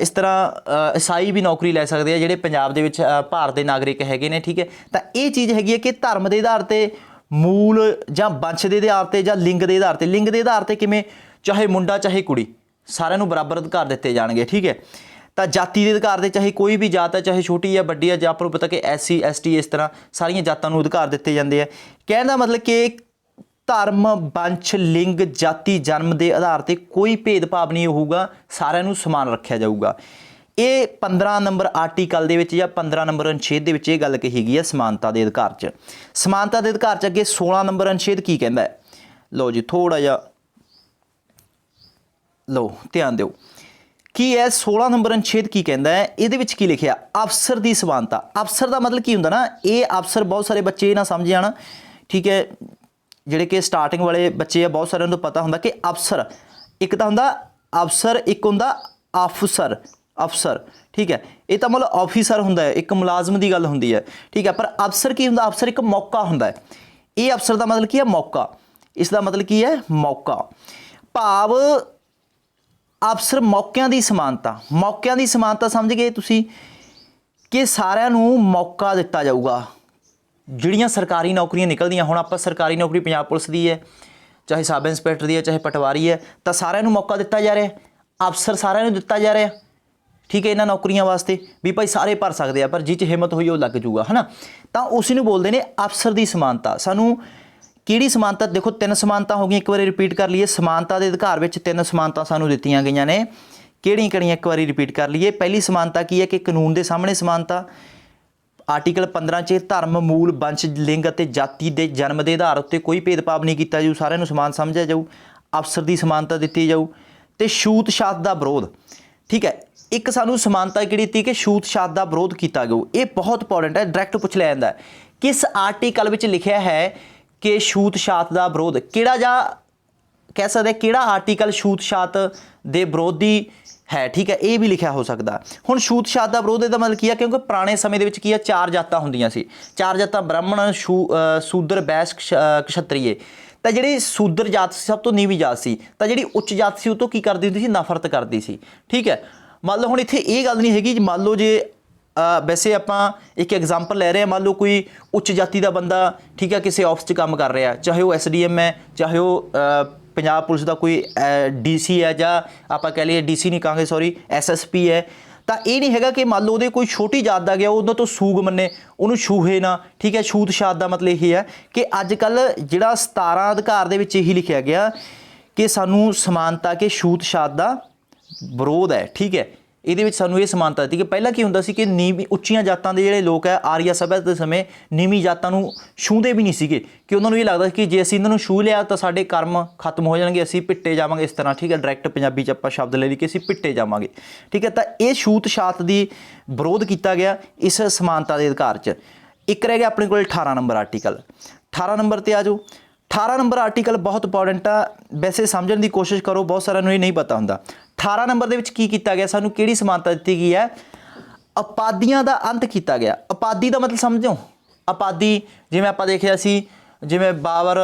[SPEAKER 1] ਇਸ ਤਰ੍ਹਾਂ ਈਸਾਈ ਵੀ ਨੌਕਰੀ ਲੈ ਸਕਦੇ ਆ ਜਿਹੜੇ ਪੰਜਾਬ ਦੇ ਵਿੱਚ ਭਾਰਤ ਦੇ ਨਾਗਰਿਕ ਹੈਗੇ ਨੇ, ਠੀਕ ਹੈ। ਤਾਂ ਇਹ ਚੀਜ਼ ਹੈਗੀ ਹੈ ਕਿ ਧਰਮ ਦੇ ਆਧਾਰ 'ਤੇ ਮੂਲ ਜਾਂ ਵੰਸ਼ ਦੇ ਆਧਾਰ 'ਤੇ ਜਾਂ ਲਿੰਗ ਦੇ ਆਧਾਰ 'ਤੇ, ਲਿੰਗ ਦੇ ਆਧਾਰ 'ਤੇ ਕਿਵੇਂ ਚਾਹੇ ਮੁੰਡਾ ਚਾਹੇ ਕੁੜੀ ਸਾਰਿਆਂ ਨੂੰ ਬਰਾਬਰ ਅਧਿਕਾਰ ਦਿੱਤੇ ਜਾਣਗੇ, ਠੀਕ ਹੈ। ਤਾਂ ਜਾਤੀ ਦੇ ਅਧਿਕਾਰ 'ਤੇ ਚਾਹੇ ਕੋਈ ਵੀ ਜਾਤ ਹੈ, ਚਾਹੇ ਛੋਟੀ ਜਾਂ ਵੱਡੀ ਹੈ, ਜਾਂ ਆਪਾਂ ਨੂੰ ਪਤਾ ਕਿ SC ST ਇਸ ਤਰ੍ਹਾਂ ਸਾਰੀਆਂ ਜਾਤਾਂ ਨੂੰ ਅਧਿਕਾਰ ਦਿੱਤੇ ਜਾਂਦੇ ਆ। ਕਹਿਣ ਦਾ ਮਤਲਬ ਕਿ ਧਰਮ ਵੰਸ਼ ਲਿੰਗ ਜਾਤੀ ਜਨਮ ਦੇ ਆਧਾਰ 'ਤੇ ਕੋਈ ਭੇਦਭਾਵ ਨਹੀਂ ਹੋਊਗਾ, ਸਾਰਿਆਂ ਨੂੰ ਸਮਾਨ ਰੱਖਿਆ ਜਾਊਗਾ। ਇਹ 15 ਨੰਬਰ ਆਰਟੀਕਲ ਦੇ ਵਿੱਚ ਜਾਂ 15 ਨੰਬਰ ਅਨੁਛੇਦ ਦੇ ਵਿੱਚ ਇਹ ਗੱਲ ਕਹੀ ਗਈ ਹੈ ਸਮਾਨਤਾ ਦੇ ਅਧਿਕਾਰ 'ਚ। ਸਮਾਨਤਾ ਦੇ ਅਧਿਕਾਰ 'ਚ ਅੱਗੇ 16 ਨੰਬਰ ਅਨੁਛੇਦ ਕੀ ਕਹਿੰਦਾ ਹੈ, ਲਓ ਜੀ ਥੋੜ੍ਹਾ ਜਿਹਾ ਲਓ ਧਿਆਨ ਦਿਓ ਕੀ ਹੈ 16 ਨੰਬਰ ਅਨੁਛੇਦ ਕੀ ਕਹਿੰਦਾ ਹੈ। ਇਹਦੇ ਵਿੱਚ ਕੀ ਲਿਖਿਆ, ਅਫਸਰ ਦੀ ਸਮਾਨਤਾ। ਅਫਸਰ ਦਾ ਮਤਲਬ ਕੀ ਹੁੰਦਾ ਨਾ, ਇਹ ਅਫਸਰ ਬਹੁਤ ਸਾਰੇ ਬੱਚੇ ਇਹ ਨਾ ਸਮਝ ਜਾਣ, ਠੀਕ ਹੈ, ਜਿਹੜੇ ਕਿ ਸਟਾਰਟਿੰਗ ਵਾਲੇ ਬੱਚੇ ਆ ਬਹੁਤ ਸਾਰਿਆਂ ਨੂੰ ਪਤਾ ਹੁੰਦਾ ਕਿ ਅਫਸਰ ਇੱਕ ਤਾਂ ਹੁੰਦਾ ਅਫਸਰ, ਇੱਕ ਹੁੰਦਾ ਅਫਸਰ, ਅਫਸਰ, ਠੀਕ ਹੈ। ਇਹ ਤਾਂ ਮਤਲਬ ਆਫਿਸਰ ਹੁੰਦਾ ਹੈ, ਇੱਕ ਮੁਲਾਜ਼ਮ ਦੀ ਗੱਲ ਹੁੰਦੀ ਹੈ, ਠੀਕ ਹੈ। ਪਰ ਅਫਸਰ ਕੀ ਹੁੰਦਾ, ਅਫਸਰ ਇੱਕ ਮੌਕਾ ਹੁੰਦਾ ਹੈ। ਇਹ ਅਫਸਰ ਦਾ ਮਤਲਬ ਕੀ ਹੈ ਮੌਕਾ, ਇਸ ਦਾ ਮਤਲਬ ਕੀ ਹੈ ਮੌਕਾ, ਭਾਵ ਅਫਸਰ ਮੌਕਿਆਂ ਦੀ ਸਮਾਨਤਾ। ਮੌਕਿਆਂ ਦੀ ਸਮਾਨਤਾ ਸਮਝ ਗਏ ਤੁਸੀਂ ਕਿ ਸਾਰਿਆਂ ਨੂੰ ਮੌਕਾ ਦਿੱਤਾ ਜਾਊਗਾ। ਜਿਹੜੀਆਂ ਸਰਕਾਰੀ ਨੌਕਰੀਆਂ ਨਿਕਲਦੀਆਂ, ਹੁਣ ਆਪਾਂ ਸਰਕਾਰੀ ਨੌਕਰੀ ਪੰਜਾਬ ਪੁਲਿਸ ਦੀ ਹੈ, ਚਾਹੇ ਸਬ ਇੰਸਪੈਕਟਰ ਦੀ ਹੈ, ਚਾਹੇ ਪਟਵਾਰੀ ਹੈ, ਤਾਂ ਸਾਰਿਆਂ ਨੂੰ ਮੌਕਾ ਦਿੱਤਾ ਜਾ ਰਿਹਾ, ਅਫਸਰ ਸਾਰਿਆਂ ਨੂੰ ਦਿੱਤਾ ਜਾ ਰਿਹਾ, ਠੀਕ ਹੈ। ਇਹਨਾਂ ਨੌਕਰੀਆਂ ਵਾਸਤੇ ਵੀ ਭਾਈ ਸਾਰੇ ਭਰ ਸਕਦੇ ਆ, ਪਰ ਜਿਹ 'ਚ ਹਿੰਮਤ ਹੋਈ ਉਹ ਲੱਗ ਜੂਗਾ, ਹੈ ਨਾ। ਤਾਂ ਉਸ ਨੂੰ ਬੋਲਦੇ ਨੇ ਅਫਸਰ ਦੀ ਸਮਾਨਤਾ। ਸਾਨੂੰ ਕਿਹੜੀ ਸਮਾਨਤਾ, ਦੇਖੋ 3 ਸਮਾਨਤਾ ਹੋ ਗਈਆਂ, ਇੱਕ ਵਾਰੀ ਰਿਪੀਟ ਕਰ ਲਈਏ। ਸਮਾਨਤਾ ਦੇ ਅਧਿਕਾਰ ਵਿੱਚ 3 ਸਮਾਨਤਾ ਸਾਨੂੰ ਦਿੱਤੀਆਂ ਗਈਆਂ ਨੇ ਕਿਹੜੀਆਂ ਇੱਕ ਵਾਰੀ ਰਿਪੀਟ ਕਰ ਲਈਏ। ਪਹਿਲੀ ਸਮਾਨਤਾ ਕੀ ਹੈ ਕਿ ਕਾਨੂੰਨ ਦੇ ਸਾਹਮਣੇ ਸਮਾਨਤਾ। ਆਰਟੀਕਲ 15 'ਚ ਧਰਮ, ਮੂਲ, ਵੰਸ਼, ਲਿੰਗ ਅਤੇ ਜਾਤੀ ਦੇ ਜਨਮ ਦੇ ਆਧਾਰ ਉੱਤੇ ਕੋਈ ਭੇਦਭਾਵ ਨਹੀਂ ਕੀਤਾ ਜਾਊ, ਸਾਰਿਆਂ ਨੂੰ ਸਮਾਨ ਸਮਝਿਆ ਜਾਊ। ਅਫਸਰ ਦੀ ਸਮਾਨਤਾ ਦਿੱਤੀ ਜਾਊ ਤੇ ਛੂਤ ਛਾਤ ਦਾ ਵਿਰੋਧ। ਠੀਕ ਹੈ, ਇੱਕ ਸਾਨੂੰ ਸਮਾਨਤਾ ਕਿਹੜੀ ਦਿੱਤੀ ਕਿ ਛੂਤ ਛਾਤ ਦਾ ਵਿਰੋਧ ਕੀਤਾ ਜਾਊ। ਇਹ ਬਹੁਤ ਇੰਪੋਰਟੈਂਟ ਹੈ, ਡਾਇਰੈਕਟ ਪੁੱਛ ਲਿਆ ਜਾਂਦਾ ਕਿਸ ਆਰਟੀਕਲ ਵਿੱਚ ਲਿਖਿਆ ਹੈ ਕਿ ਛੂਤ ਛਾਤ ਦਾ ਵਿਰੋਧ। ਕਿਹੜਾ ਜਾਂ ਕਹਿ ਸਕਦੇ ਕਿਹੜਾ ਆਰਟੀਕਲ ਛੂਤ ਛਾਤ ਦੇ ਵਿਰੋਧੀ ਹੈ। ਠੀਕ ਹੈ, ਇਹ ਵੀ ਲਿਖਿਆ ਹੋ ਸਕਦਾ। ਹੁਣ ਛੂਤ ਛਾਤ ਦਾ ਵਿਰੋਧ ਦਾ ਮਤਲਬ ਕੀ ਹੈ, ਕਿਉਂਕਿ ਪੁਰਾਣੇ ਸਮੇਂ ਦੇ ਵਿੱਚ ਕੀ ਹੈ, 4 ਜਾਤਾਂ ਹੁੰਦੀਆਂ ਸੀ। 4 ਜਾਤਾਂ ਬ੍ਰਾਹਮਣ, ਸ਼ੂਦਰ, ਬੈਸ, ਕਸ਼ਤਰੀਏ। ਤਾਂ ਜਿਹੜੀ ਸ਼ੂਦਰ ਜਾਤ ਸਭ ਤੋਂ ਨੀਵੀਂ ਜਾਤ ਸੀ, ਤਾਂ ਜਿਹੜੀ ਉੱਚ ਜਾਤ ਸੀ ਉਹ ਤੋਂ ਕੀ ਕਰਦੀ ਹੁੰਦੀ ਸੀ, ਨਫ਼ਰਤ ਕਰਦੀ ਸੀ। ਠੀਕ ਹੈ, ਮੰਨ ਲਓ ਹੁਣ ਇੱਥੇ ਇਹ ਗੱਲ ਨਹੀਂ ਹੈਗੀ, ਮੰਨ ਲਓ ਜੇ ਵੈਸੇ ਆਪਾਂ ਇੱਕ ਐਗਜ਼ਾਮਪਲ ਲੈ ਰਹੇ ਹਾਂ, ਮੰਨ ਲਓ ਕੋਈ ਉੱਚ ਜਾਤੀ ਦਾ ਬੰਦਾ, ਠੀਕ ਹੈ, ਕਿਸੇ ਆਫਿਸ 'ਚ ਕੰਮ ਕਰ ਰਿਹਾ, ਚਾਹੇ ਉਹ SDM ਹੈ, ਚਾਹੇ ਉਹ ਪੰਜਾਬ ਪੁਲਿਸ ਦਾ ਕੋਈ DC ਹੈ, ਜਾਂ ਆਪਾਂ ਕਹਿ ਲਈਏ DC ਨਹੀਂ ਕਹਾਂਗੇ, ਸੌਰੀ SSP ਹੈ। ਤਾਂ ਇਹ ਨਹੀਂ ਹੈਗਾ ਕਿ ਮੰਨ ਲਓ ਉਹਦੇ ਕੋਈ ਛੋਟੀ ਜਾਤ ਦਾ ਗਿਆ, ਉਹਨਾਂ ਤੋਂ ਸੂਗ ਮੰਨੇ, ਉਹਨੂੰ ਛੂਹੇ ਨਾ। ਠੀਕ ਹੈ, ਛੂਤ ਛਾਤ ਦਾ ਮਤਲਬ ਇਹ ਹੈ ਕਿ ਅੱਜ ਕੱਲ੍ਹ ਜਿਹੜਾ 17 ਅਧਿਕਾਰ ਦੇ ਵਿੱਚ ਇਹੀ ਲਿਖਿਆ ਗਿਆ ਕਿ ਸਾਨੂੰ ਸਮਾਨਤਾ ਕੇ ਛੂਤ ਛਾਤ ਦਾ ਵਿਰੋਧ ਹੈ। ਠੀਕ ਹੈ, ਇਹਦੇ ਵਿੱਚ ਸਾਨੂੰ ਇਹ ਸਮਾਨਤਾ ਦਿੱਤੀ ਕਿ ਪਹਿਲਾਂ ਕੀ ਹੁੰਦਾ ਸੀ ਕਿ ਨੀਵੀਂ ਉੱਚੀਆਂ ਜਾਤਾਂ ਦੇ ਜਿਹੜੇ ਲੋਕ ਹੈ, ਆਰੀਆ ਸਭਿਅਤਾ ਦੇ ਸਮੇਂ ਨੀਵੀਂ ਜਾਤਾਂ ਨੂੰ ਛੂਹਦੇ ਵੀ ਨਹੀਂ ਸੀਗੇ, ਕਿ ਉਹਨਾਂ ਨੂੰ ਇਹ ਲੱਗਦਾ ਸੀ ਕਿ ਜੇ ਅਸੀਂ ਇਹਨਾਂ ਨੂੰ ਛੂਹ ਲਿਆ ਤਾਂ ਸਾਡੇ ਕਰਮ ਖਤਮ ਹੋ ਜਾਣਗੇ, ਅਸੀਂ ਪਿੱਟੇ ਜਾਵਾਂਗੇ। ਇਸ ਤਰ੍ਹਾਂ, ਠੀਕ ਹੈ, ਡਾਇਰੈਕਟ ਪੰਜਾਬੀ 'ਚ ਆਪਾਂ ਸ਼ਬਦ ਲੈ ਲਈ ਕਿ ਅਸੀਂ ਪਿੱਟੇ ਜਾਵਾਂਗੇ। ਠੀਕ ਹੈ, ਤਾਂ ਇਹ ਛੂਤ ਛਾਤ ਦੀ ਵਿਰੋਧ ਕੀਤਾ ਗਿਆ ਇਸ ਸਮਾਨਤਾ ਦੇ ਅਧਿਕਾਰ 'ਚ। ਇੱਕ ਰਹਿ ਗਿਆ ਆਪਣੇ ਕੋਲ 18 ਨੰਬਰ ਆਰਟੀਕਲ। 18 ਨੰਬਰ 'ਤੇ ਆ ਜਾਓ। 18 ਨੰਬਰ ਆਰਟੀਕਲ ਬਹੁਤ ਇੰਪੋਰਟੈਂਟ ਆ, ਵੈਸੇ ਸਮਝਣ ਦੀ ਕੋਸ਼ਿਸ਼ ਕਰੋ, ਬਹੁਤ ਸਾਰਿਆਂ ਨੂੰ ਇਹ ਨਹੀਂ ਪਤਾ ਹੁੰਦਾ। 18 ਨੰਬਰ ਦੇ ਵਿੱਚ ਕੀ ਕੀਤਾ ਗਿਆ, ਸਾਨੂੰ ਕਿਹੜੀ ਸਮਾਨਤਾ ਦਿੱਤੀ ਗਈ ਹੈ, ਉਪਾਧੀਆਂ ਦਾ ਅੰਤ ਕੀਤਾ ਗਿਆ। ਉਪਾਧੀ ਦਾ ਮਤਲਬ ਸਮਝੋ, ਉਪਾਧੀ ਜਿਵੇਂ ਆਪਾਂ ਦੇਖਿਆ ਸੀ, ਜਿਵੇਂ ਬਾਬਰ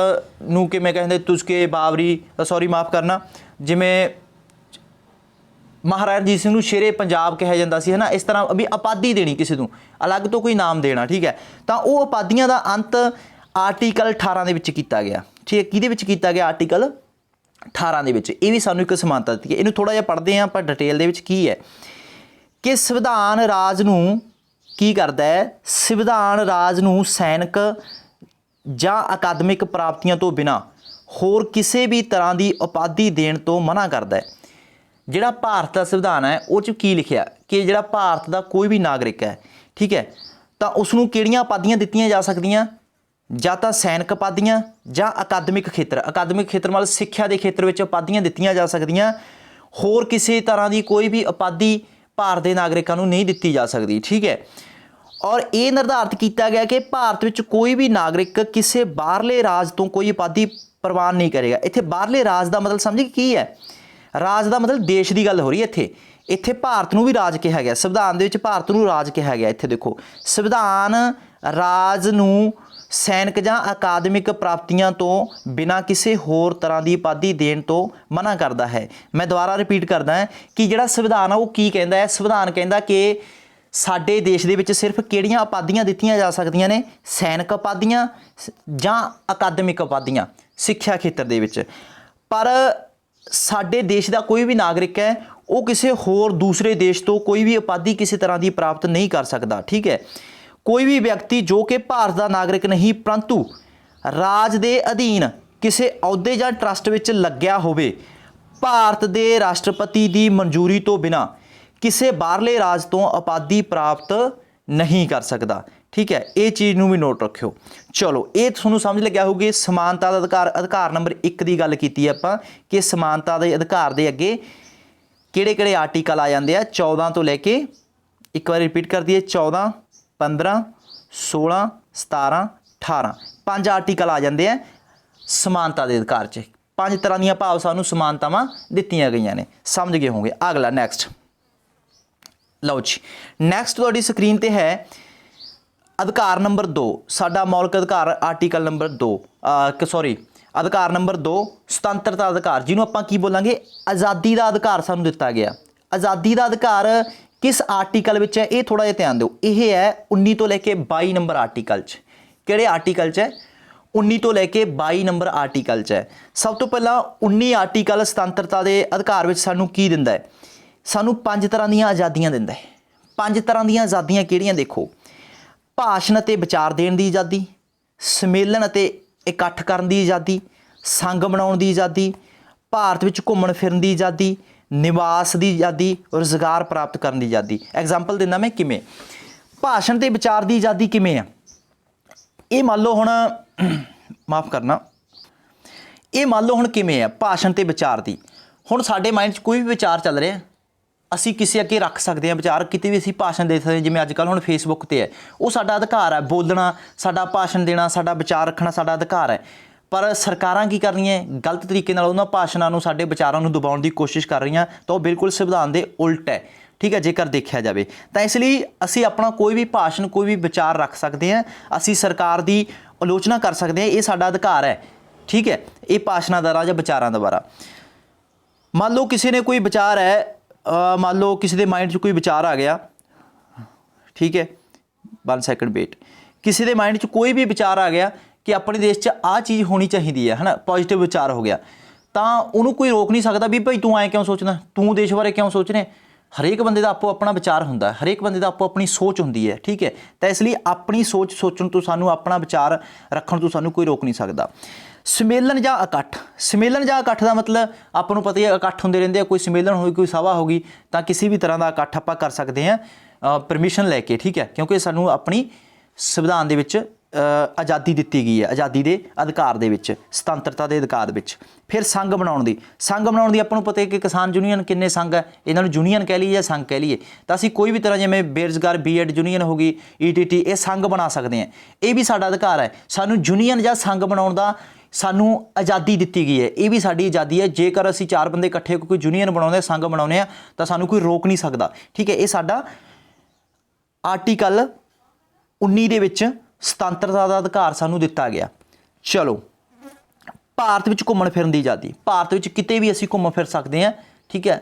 [SPEAKER 1] ਨੂੰ ਕਿਵੇਂ ਕਹਿੰਦੇ, ਤੁਸਕੇ ਬਾਬਰੀ, ਸੌਰੀ ਮਾਫ ਕਰਨਾ, ਜਿਵੇਂ ਮਹਾਰਾਜਾ ਰਣਜੀਤ ਸਿੰਘ ਨੂੰ ਸ਼ੇਰੇ ਪੰਜਾਬ ਕਿਹਾ ਜਾਂਦਾ ਸੀ, ਹੈ ਨਾ। ਇਸ ਤਰ੍ਹਾਂ ਵੀ ਉਪਾਧੀ ਦੇਣੀ ਕਿਸੇ ਨੂੰ, ਅਲੱਗ ਤੋਂ ਕੋਈ ਨਾਮ ਦੇਣਾ। ਠੀਕ ਹੈ, ਤਾਂ ਉਹ ਉਪਾਧੀਆਂ ਦਾ ਅੰਤ ਆਰਟੀਕਲ 18 ਦੇ ਵਿੱਚ ਕੀਤਾ ਗਿਆ। ਠੀਕ ਹੈ, ਕਿਹਦੇ ਵਿੱਚ ਕੀਤਾ ਗਿਆ, ਆਰਟੀਕਲ 18 ਦੇ ਵਿੱਚ। ਇਹ ਵੀ ਸਾਨੂੰ ਇੱਕ ਸਮਾਨਤਾ ਦਿੱਤੀ ਹੈ। ਇਹਨੂੰ ਥੋੜ੍ਹਾ ਜਿਹਾ ਪੜ੍ਹਦੇ ਹਾਂ ਆਪਾਂ ਡਿਟੇਲ ਦੇ ਵਿੱਚ। ਕੀ ਹੈ ਕਿ ਸੰਵਿਧਾਨ ਰਾਜ ਨੂੰ ਕੀ ਕਰਦਾ ਹੈ, ਸੰਵਿਧਾਨ ਰਾਜ ਨੂੰ ਸੈਨਿਕ ਜਾਂ ਅਕਾਦਮਿਕ ਪ੍ਰਾਪਤੀਆਂ ਤੋਂ ਬਿਨਾਂ ਹੋਰ ਕਿਸੇ ਵੀ ਤਰ੍ਹਾਂ ਦੀ ਉਪਾਧੀ ਦੇਣ ਤੋਂ ਮਨ੍ਹਾ ਕਰਦਾ ਹੈ। ਜਿਹੜਾ ਭਾਰਤ ਦਾ ਸੰਵਿਧਾਨ ਹੈ ਉਹ 'ਚ ਕੀ ਲਿਖਿਆ ਕਿ ਜਿਹੜਾ ਭਾਰਤ ਦਾ ਕੋਈ ਵੀ ਨਾਗਰਿਕ ਹੈ, ਠੀਕ ਹੈ, ਤਾਂ ਉਸ ਨੂੰ ਕਿਹੜੀਆਂ ਉਪਾਧੀਆਂ ਦਿੱਤੀਆਂ ਜਾ ਸਕਦੀਆਂ, ਜਾਂ ਤਾਂ ਸੈਨਿਕ ਉਪਾਧੀਆਂ ਜਾਂ ਅਕਾਦਮਿਕ ਖੇਤਰ। ਅਕਾਦਮਿਕ ਖੇਤਰ ਮਤਲਬ ਸਿੱਖਿਆ ਦੇ ਖੇਤਰ ਵਿੱਚ ਉਪਾਧੀਆਂ ਦਿੱਤੀਆਂ ਜਾ ਸਕਦੀਆਂ। ਹੋਰ ਕਿਸੇ ਤਰ੍ਹਾਂ ਦੀ ਕੋਈ ਵੀ ਉਪਾਧੀ ਭਾਰਤ ਦੇ ਨਾਗਰਿਕਾਂ ਨੂੰ ਨਹੀਂ ਦਿੱਤੀ ਜਾ ਸਕਦੀ। ਠੀਕ ਹੈ, ਔਰ ਇਹ ਨਿਰਧਾਰਿਤ ਕੀਤਾ ਗਿਆ ਕਿ ਭਾਰਤ ਵਿੱਚ ਕੋਈ ਵੀ ਨਾਗਰਿਕ ਕਿਸੇ ਬਾਹਰਲੇ ਰਾਜ ਤੋਂ ਕੋਈ ਉਪਾਧੀ ਪ੍ਰਵਾਨ ਨਹੀਂ ਕਰੇਗਾ। ਇੱਥੇ ਬਾਹਰਲੇ ਰਾਜ ਦਾ ਮਤਲਬ ਸਮਝੇ ਕੀ ਹੈ, ਰਾਜ ਦਾ ਮਤਲਬ ਦੇਸ਼ ਦੀ ਗੱਲ ਹੋ ਰਹੀ ਹੈ। ਇੱਥੇ ਭਾਰਤ ਨੂੰ ਵੀ ਰਾਜ ਕਿਹਾ ਗਿਆ, ਸੰਵਿਧਾਨ ਦੇ ਵਿੱਚ ਭਾਰਤ ਨੂੰ ਰਾਜ ਕਿਹਾ ਗਿਆ। ਇੱਥੇ ਦੇਖੋ, ਸੰਵਿਧਾਨ ਰਾਜ ਨੂੰ ਸੈਨਿਕ ਜਾਂ ਅਕਾਦਮਿਕ ਪ੍ਰਾਪਤੀਆਂ ਤੋਂ ਬਿਨਾਂ ਕਿਸੇ ਹੋਰ ਤਰ੍ਹਾਂ ਦੀ ਉਪਾਧੀ ਦੇਣ ਤੋਂ ਮਨ੍ਹਾ ਕਰਦਾ ਹੈ। ਮੈਂ ਦੁਬਾਰਾ ਰਿਪੀਟ ਕਰਦਾ ਕਿ ਜਿਹੜਾ ਸੰਵਿਧਾਨ ਆ ਉਹ ਕੀ ਕਹਿੰਦਾ ਹੈ, ਸੰਵਿਧਾਨ ਕਹਿੰਦਾ ਕਿ ਸਾਡੇ ਦੇਸ਼ ਦੇ ਵਿੱਚ ਸਿਰਫ ਕਿਹੜੀਆਂ ਉਪਾਧੀਆਂ ਦਿੱਤੀਆਂ ਜਾ ਸਕਦੀਆਂ ਨੇ, ਸੈਨਿਕ ਉਪਾਧੀਆਂ ਜਾਂ ਅਕਾਦਮਿਕ ਉਪਾਧੀਆਂ ਸਿੱਖਿਆ ਖੇਤਰ ਦੇ ਵਿੱਚ। ਪਰ ਸਾਡੇ ਦੇਸ਼ ਦਾ ਕੋਈ ਵੀ ਨਾਗਰਿਕ ਹੈ ਉਹ ਕਿਸੇ ਹੋਰ ਦੂਸਰੇ ਦੇਸ਼ ਤੋਂ ਕੋਈ ਵੀ ਉਪਾਧੀ ਕਿਸੇ ਤਰ੍ਹਾਂ ਦੀ ਪ੍ਰਾਪਤ ਨਹੀਂ ਕਰ ਸਕਦਾ। ਠੀਕ ਹੈ, ਕੋਈ ਵੀ ਵਿਅਕਤੀ ਜੋ ਕਿ ਭਾਰਤ ਦਾ ਨਾਗਰਿਕ ਨਹੀਂ ਪਰੰਤੂ ਰਾਜ ਦੇ ਅਧੀਨ ਕਿਸੇ ਅਹੁਦੇ ਜਾਂ ਟਰਸਟ ਵਿੱਚ ਲੱਗਿਆ ਹੋਵੇ, ਭਾਰਤ ਦੇ ਰਾਸ਼ਟਰਪਤੀ ਦੀ ਮਨਜ਼ੂਰੀ ਤੋਂ ਬਿਨਾਂ ਕਿਸੇ ਬਾਹਰਲੇ ਰਾਜ ਤੋਂ ਉਪਾਧੀ ਪ੍ਰਾਪਤ ਨਹੀਂ ਕਰ ਸਕਦਾ। ਠੀਕ ਹੈ, ਇਹ ਚੀਜ਼ ਨੂੰ ਵੀ ਨੋਟ ਰੱਖਿਓ। ਚਲੋ, ਇਹ ਤੁਹਾਨੂੰ ਸਮਝ ਲੱਗਿਆ ਹੋਊਗੀ। ਸਮਾਨਤਾ ਦਾ ਅਧਿਕਾਰ, ਅਧਿਕਾਰ ਨੰਬਰ 1 ਦੀ ਗੱਲ ਕੀਤੀ ਆਪਾਂ ਕਿ ਸਮਾਨਤਾ ਦੇ ਅਧਿਕਾਰ ਦੇ ਅੱਗੇ ਕਿਹੜੇ-ਕਿਹੜੇ ਆਰਟੀਕਲ ਆ ਜਾਂਦੇ ਆ। 14 ਤੋਂ ਲੈ ਕੇ, ਇੱਕ ਵਾਰ ਰਿਪੀਟ ਕਰ ਦਈਏ, 14, 15, 16, 17, 18 5 ਆਰਟੀਕਲ ਆ ਜਾਂਦੇ ਆ ਸਮਾਨਤਾ ਦੇ ਅਧਿਕਾਰ 'ਚ। 5 ਤਰ੍ਹਾਂ ਦੀਆਂ ਭਾਵ ਸਾਨੂੰ ਸਮਾਨਤਾਵਾਂ ਦਿੱਤੀਆਂ ਗਈਆਂ ਨੇ। ਸਮਝ ਗਏ ਹੋਵੋਗੇ। ਅਗਲਾ ਨੈਕਸਟ, ਲਓ ਜੀ, ਨੈਕਸਟ ਤੁਹਾਡੀ ਸਕਰੀਨ ਤੇ ਹੈ ਅਧਿਕਾਰ ਨੰਬਰ 2। ਸਾਡਾ ਮੌਲਿਕ ਅਧਿਕਾਰ ਆਰਟੀਕਲ ਨੰਬਰ 2, ਅਧਿਕਾਰ ਨੰਬਰ 2 ਸੁਤੰਤਰਤਾ ਅਧਿਕਾਰ, ਜਿਹਨੂੰ ਆਪਾਂ ਕੀ ਬੋਲਾਂਗੇ, ਆਜ਼ਾਦੀ ਦਾ ਅਧਿਕਾਰ ਸਾਨੂੰ ਦਿੱਤਾ ਗਿਆ। ਆਜ਼ਾਦੀ ਦਾ ਅਧਿਕਾਰ ਕਿਸ ਆਰਟੀਕਲ ਵਿੱਚ ਹੈ, ਇਹ ਥੋੜ੍ਹਾ ਜਿਹਾ ਧਿਆਨ ਦਿਓ। ਇਹ ਹੈ 19 ਤੋਂ ਲੈ ਕੇ 22 ਨੰਬਰ ਆਰਟੀਕਲ 'ਚ। ਕਿਹੜੇ ਆਰਟੀਕਲ 'ਚ ਹੈ? 19 ਤੋਂ ਲੈ ਕੇ 22 ਨੰਬਰ ਆਰਟੀਕਲ 'ਚ ਹੈ। ਸਭ ਤੋਂ ਪਹਿਲਾਂ 19 ਆਰਟੀਕਲ ਸੁਤੰਤਰਤਾ ਦੇ ਅਧਿਕਾਰ ਵਿੱਚ ਸਾਨੂੰ ਕੀ ਦਿੰਦਾ ਹੈ? ਸਾਨੂੰ 5 ਤਰ੍ਹਾਂ ਦੀਆਂ ਆਜ਼ਾਦੀਆਂ ਦਿੰਦਾ ਹੈ। 5 ਤਰ੍ਹਾਂ ਦੀਆਂ ਆਜ਼ਾਦੀਆਂ ਕਿਹੜੀਆਂ? ਦੇਖੋ, ਭਾਸ਼ਣ ਅਤੇ ਵਿਚਾਰ ਦੇਣ ਦੀ ਆਜ਼ਾਦੀ, ਸੰਮੇਲਨ ਅਤੇ ਇਕੱਠ ਕਰਨ ਦੀ ਆਜ਼ਾਦੀ, ਸੰਘ ਬਣਾਉਣ ਦੀ ਆਜ਼ਾਦੀ, ਭਾਰਤ ਵਿੱਚ ਘੁੰਮਣ ਫਿਰਨ ਦੀ ਆਜ਼ਾਦੀ, ਨਿਵਾਸ ਦੀ ਆਜ਼ਾਦੀ, ਰੁਜ਼ਗਾਰ ਪ੍ਰਾਪਤ ਕਰਨ ਦੀ ਆਜ਼ਾਦੀ। ਐਗਜ਼ਾਮਪਲ ਦਿੰਦਾ ਮੈਂ ਕਿਵੇਂ। ਭਾਸ਼ਣ ਤੇ ਵਿਚਾਰ ਦੀ ਆਜ਼ਾਦੀ ਕਿਵੇਂ ਆ? ਇਹ ਮੰਨ ਲਓ ਹੁਣ ਮਾਫ ਕਰਨਾ, ਇਹ ਮੰਨ ਲਓ ਹੁਣ ਕਿਵੇਂ ਆ ਭਾਸ਼ਣ ਤੇ ਵਿਚਾਰ ਦੀ। ਹੁਣ ਸਾਡੇ ਮਾਈਂਡ 'ਚ ਕੋਈ ਵੀ ਵਿਚਾਰ ਚੱਲ ਰਿਹਾ, ਅਸੀਂ ਕਿਸੇ ਅੱਗੇ ਰੱਖ ਸਕਦੇ ਹਾਂ ਵਿਚਾਰ, ਕਿਤੇ ਵੀ ਅਸੀਂ ਭਾਸ਼ਣ ਦੇ ਸਕਦੇ ਹਾਂ। ਜਿਵੇਂ ਅੱਜ ਕੱਲ੍ਹ ਹੁਣ ਫੇਸਬੁੱਕ ਤੇ ਹੈ, ਉਹ ਸਾਡਾ ਅਧਿਕਾਰ ਹੈ ਬੋਲਣਾ, ਸਾਡਾ ਭਾਸ਼ਣ ਦੇਣਾ, ਸਾਡਾ ਵਿਚਾਰ ਰੱਖਣਾ ਸਾਡਾ ਅਧਿਕਾਰ ਹੈ। ਪਰ ਸਰਕਾਰਾਂ ਕੀ ਕਰ ਰਹੀਆਂ, ਗਲਤ ਤਰੀਕੇ ਨਾਲ ਉਹਨਾਂ ਭਾਸ਼ਣਾਂ ਨੂੰ, ਸਾਡੇ ਵਿਚਾਰਾਂ ਨੂੰ ਦਬਾਉਣ ਦੀ ਕੋਸ਼ਿਸ਼ ਕਰ ਰਹੀਆਂ, ਤਾਂ ਉਹ ਬਿਲਕੁਲ ਸੰਵਿਧਾਨ ਦੇ ਉਲਟ ਹੈ। ਠੀਕ ਹੈ, ਜੇਕਰ ਦੇਖਿਆ ਜਾਵੇ ਤਾਂ ਇਸ ਲਈ ਅਸੀਂ ਆਪਣਾ ਕੋਈ ਵੀ ਭਾਸ਼ਣ, ਕੋਈ ਵੀ ਵਿਚਾਰ ਰੱਖ ਸਕਦੇ ਹਾਂ, ਅਸੀਂ ਸਰਕਾਰ ਦੀ ਆਲੋਚਨਾ ਕਰ ਸਕਦੇ ਹਾਂ, ਇਹ ਸਾਡਾ ਅਧਿਕਾਰ ਹੈ। ਠੀਕ ਹੈ, ਇਹ ਭਾਸ਼ਣਾਂ ਦਾ ਜਾਂ ਵਿਚਾਰਾਂ ਦੁਆਰਾ। ਮੰਨ ਲਓ ਕਿਸੇ ਨੇ ਕੋਈ ਵਿਚਾਰ ਹੈ, ਮੰਨ ਲਓ ਕਿਸੇ ਦੇ ਮਾਈਂਡ 'ਚ ਕੋਈ ਵਿਚਾਰ ਆ ਗਿਆ, ਠੀਕ ਹੈ, 1 ਸੈਕਿੰਡ ਵੇਟ, ਕਿਸੇ ਦੇ ਮਾਈਂਡ 'ਚ ਕੋਈ ਵੀ ਵਿਚਾਰ ਆ ਗਿਆ ਕਿ ਆਪਣੇ ਦੇਸ਼ 'ਚ ਆਹ ਚੀਜ਼ ਹੋਣੀ ਚਾਹੀਦੀ ਹੈ, ਹੈ ਨਾ, ਪੋਜ਼ੀਟਿਵ ਵਿਚਾਰ ਹੋ ਗਿਆ, ਤਾਂ ਉਹਨੂੰ ਕੋਈ ਰੋਕ ਨਹੀਂ ਸਕਦਾ ਵੀ ਭਾਈ ਤੂੰ ਐਂ ਕਿਉਂ ਸੋਚਦਾ, ਤੂੰ ਦੇਸ਼ ਬਾਰੇ ਕਿਉਂ ਸੋਚ ਰਿਹਾ। ਹਰੇਕ ਬੰਦੇ ਦਾ ਆਪੋ ਆਪਣਾ ਵਿਚਾਰ ਹੁੰਦਾ, ਹਰੇਕ ਬੰਦੇ ਦਾ ਆਪੋ ਆਪਣੀ ਸੋਚ ਹੁੰਦੀ ਹੈ। ਠੀਕ ਹੈ, ਤਾਂ ਇਸ ਲਈ ਆਪਣੀ ਸੋਚ ਸੋਚਣ ਤੋਂ ਸਾਨੂੰ, ਆਪਣਾ ਵਿਚਾਰ ਰੱਖਣ ਤੋਂ ਸਾਨੂੰ ਕੋਈ ਰੋਕ ਨਹੀਂ ਸਕਦਾ। ਸੰਮੇਲਨ ਜਾਂ ਇਕੱਠ। ਸੰਮੇਲਨ ਜਾਂ ਇਕੱਠ ਦਾ ਮਤਲਬ ਆਪਾਂ ਨੂੰ ਪਤਾ ਹੀ ਹੈ, ਇਕੱਠ ਹੁੰਦੇ ਰਹਿੰਦੇ ਆ, ਕੋਈ ਸੰਮੇਲਨ ਹੋਈ, ਕੋਈ ਸਭਾ ਹੋ ਗਈ, ਤਾਂ ਕਿਸੇ ਵੀ ਤਰ੍ਹਾਂ ਦਾ ਇਕੱਠ ਆਪਾਂ ਕਰ ਸਕਦੇ ਹਾਂ ਪਰਮਿਸ਼ਨ ਲੈ ਕੇ। ਠੀਕ ਹੈ, ਕਿਉਂਕਿ ਸਾਨੂੰ ਆਪਣੀ ਸੰਵਿਧਾਨ ਦੇ ਵਿੱਚ ਆਜ਼ਾਦੀ ਦਿੱਤੀ ਗਈ ਹੈ, ਆਜ਼ਾਦੀ ਦੇ ਅਧਿਕਾਰ ਦੇ ਵਿੱਚ, ਸੁਤੰਤਰਤਾ ਦੇ ਅਧਿਕਾਰ ਵਿੱਚ। ਫਿਰ ਸੰਘ ਬਣਾਉਣ ਦੀ। ਸੰਘ ਬਣਾਉਣ ਦੀ ਆਪਾਂ ਨੂੰ ਪਤਾ ਹੈ ਕਿ ਕਿਸਾਨ ਯੂਨੀਅਨ ਕਿੰਨੇ ਸੰਘ ਹੈ, ਇਹਨਾਂ ਨੂੰ ਯੂਨੀਅਨ ਕਹਿ ਲਈਏ ਜਾਂ ਸੰਘ ਕਹਿ ਲਈਏ, ਤਾਂ ਅਸੀਂ ਕੋਈ ਵੀ ਤਰ੍ਹਾਂ ਜਿਵੇਂ ਬੇਰੁਜ਼ਗਾਰ ਬੀਐਡ ਯੂਨੀਅਨ ਹੋ ਗਈ, ਈਟੀਟੀ, ਇਹ ਸੰਘ ਬਣਾ ਸਕਦੇ ਹਾਂ। ਇਹ ਵੀ ਸਾਡਾ ਅਧਿਕਾਰ ਹੈ, ਸਾਨੂੰ ਯੂਨੀਅਨ ਜਾਂ ਸੰਘ ਬਣਾਉਣ ਦਾ ਸਾਨੂੰ ਆਜ਼ਾਦੀ ਦਿੱਤੀ ਗਈ ਹੈ, ਇਹ ਵੀ ਸਾਡੀ ਆਜ਼ਾਦੀ ਹੈ। ਜੇਕਰ ਅਸੀਂ 4 ਬੰਦੇ ਇਕੱਠੇ ਹੋ ਕੇ ਕੋਈ ਯੂਨੀਅਨ ਬਣਾਉਂਦੇ, ਸੰਘ ਬਣਾਉਂਦੇ ਆ, ਤਾਂ ਸਾਨੂੰ ਕੋਈ ਰੋਕ ਨਹੀਂ ਸਕਦਾ। ਠੀਕ ਹੈ, ਇਹ ਸਾਡਾ ਆਰਟੀਕਲ 19 ਦੇ ਵਿੱਚ ਸੁਤੰਤਰਤਾ ਦਾ ਅਧਿਕਾਰ ਸਾਨੂੰ ਦਿੱਤਾ ਗਿਆ। ਚਲੋ, ਭਾਰਤ ਵਿੱਚ ਘੁੰਮਣ ਫਿਰਨ ਦੀ ਆਜ਼ਾਦੀ। ਭਾਰਤ ਵਿੱਚ ਕਿਤੇ ਵੀ ਅਸੀਂ ਘੁੰਮ ਫਿਰ ਸਕਦੇ ਹਾਂ। ਠੀਕ ਹੈ,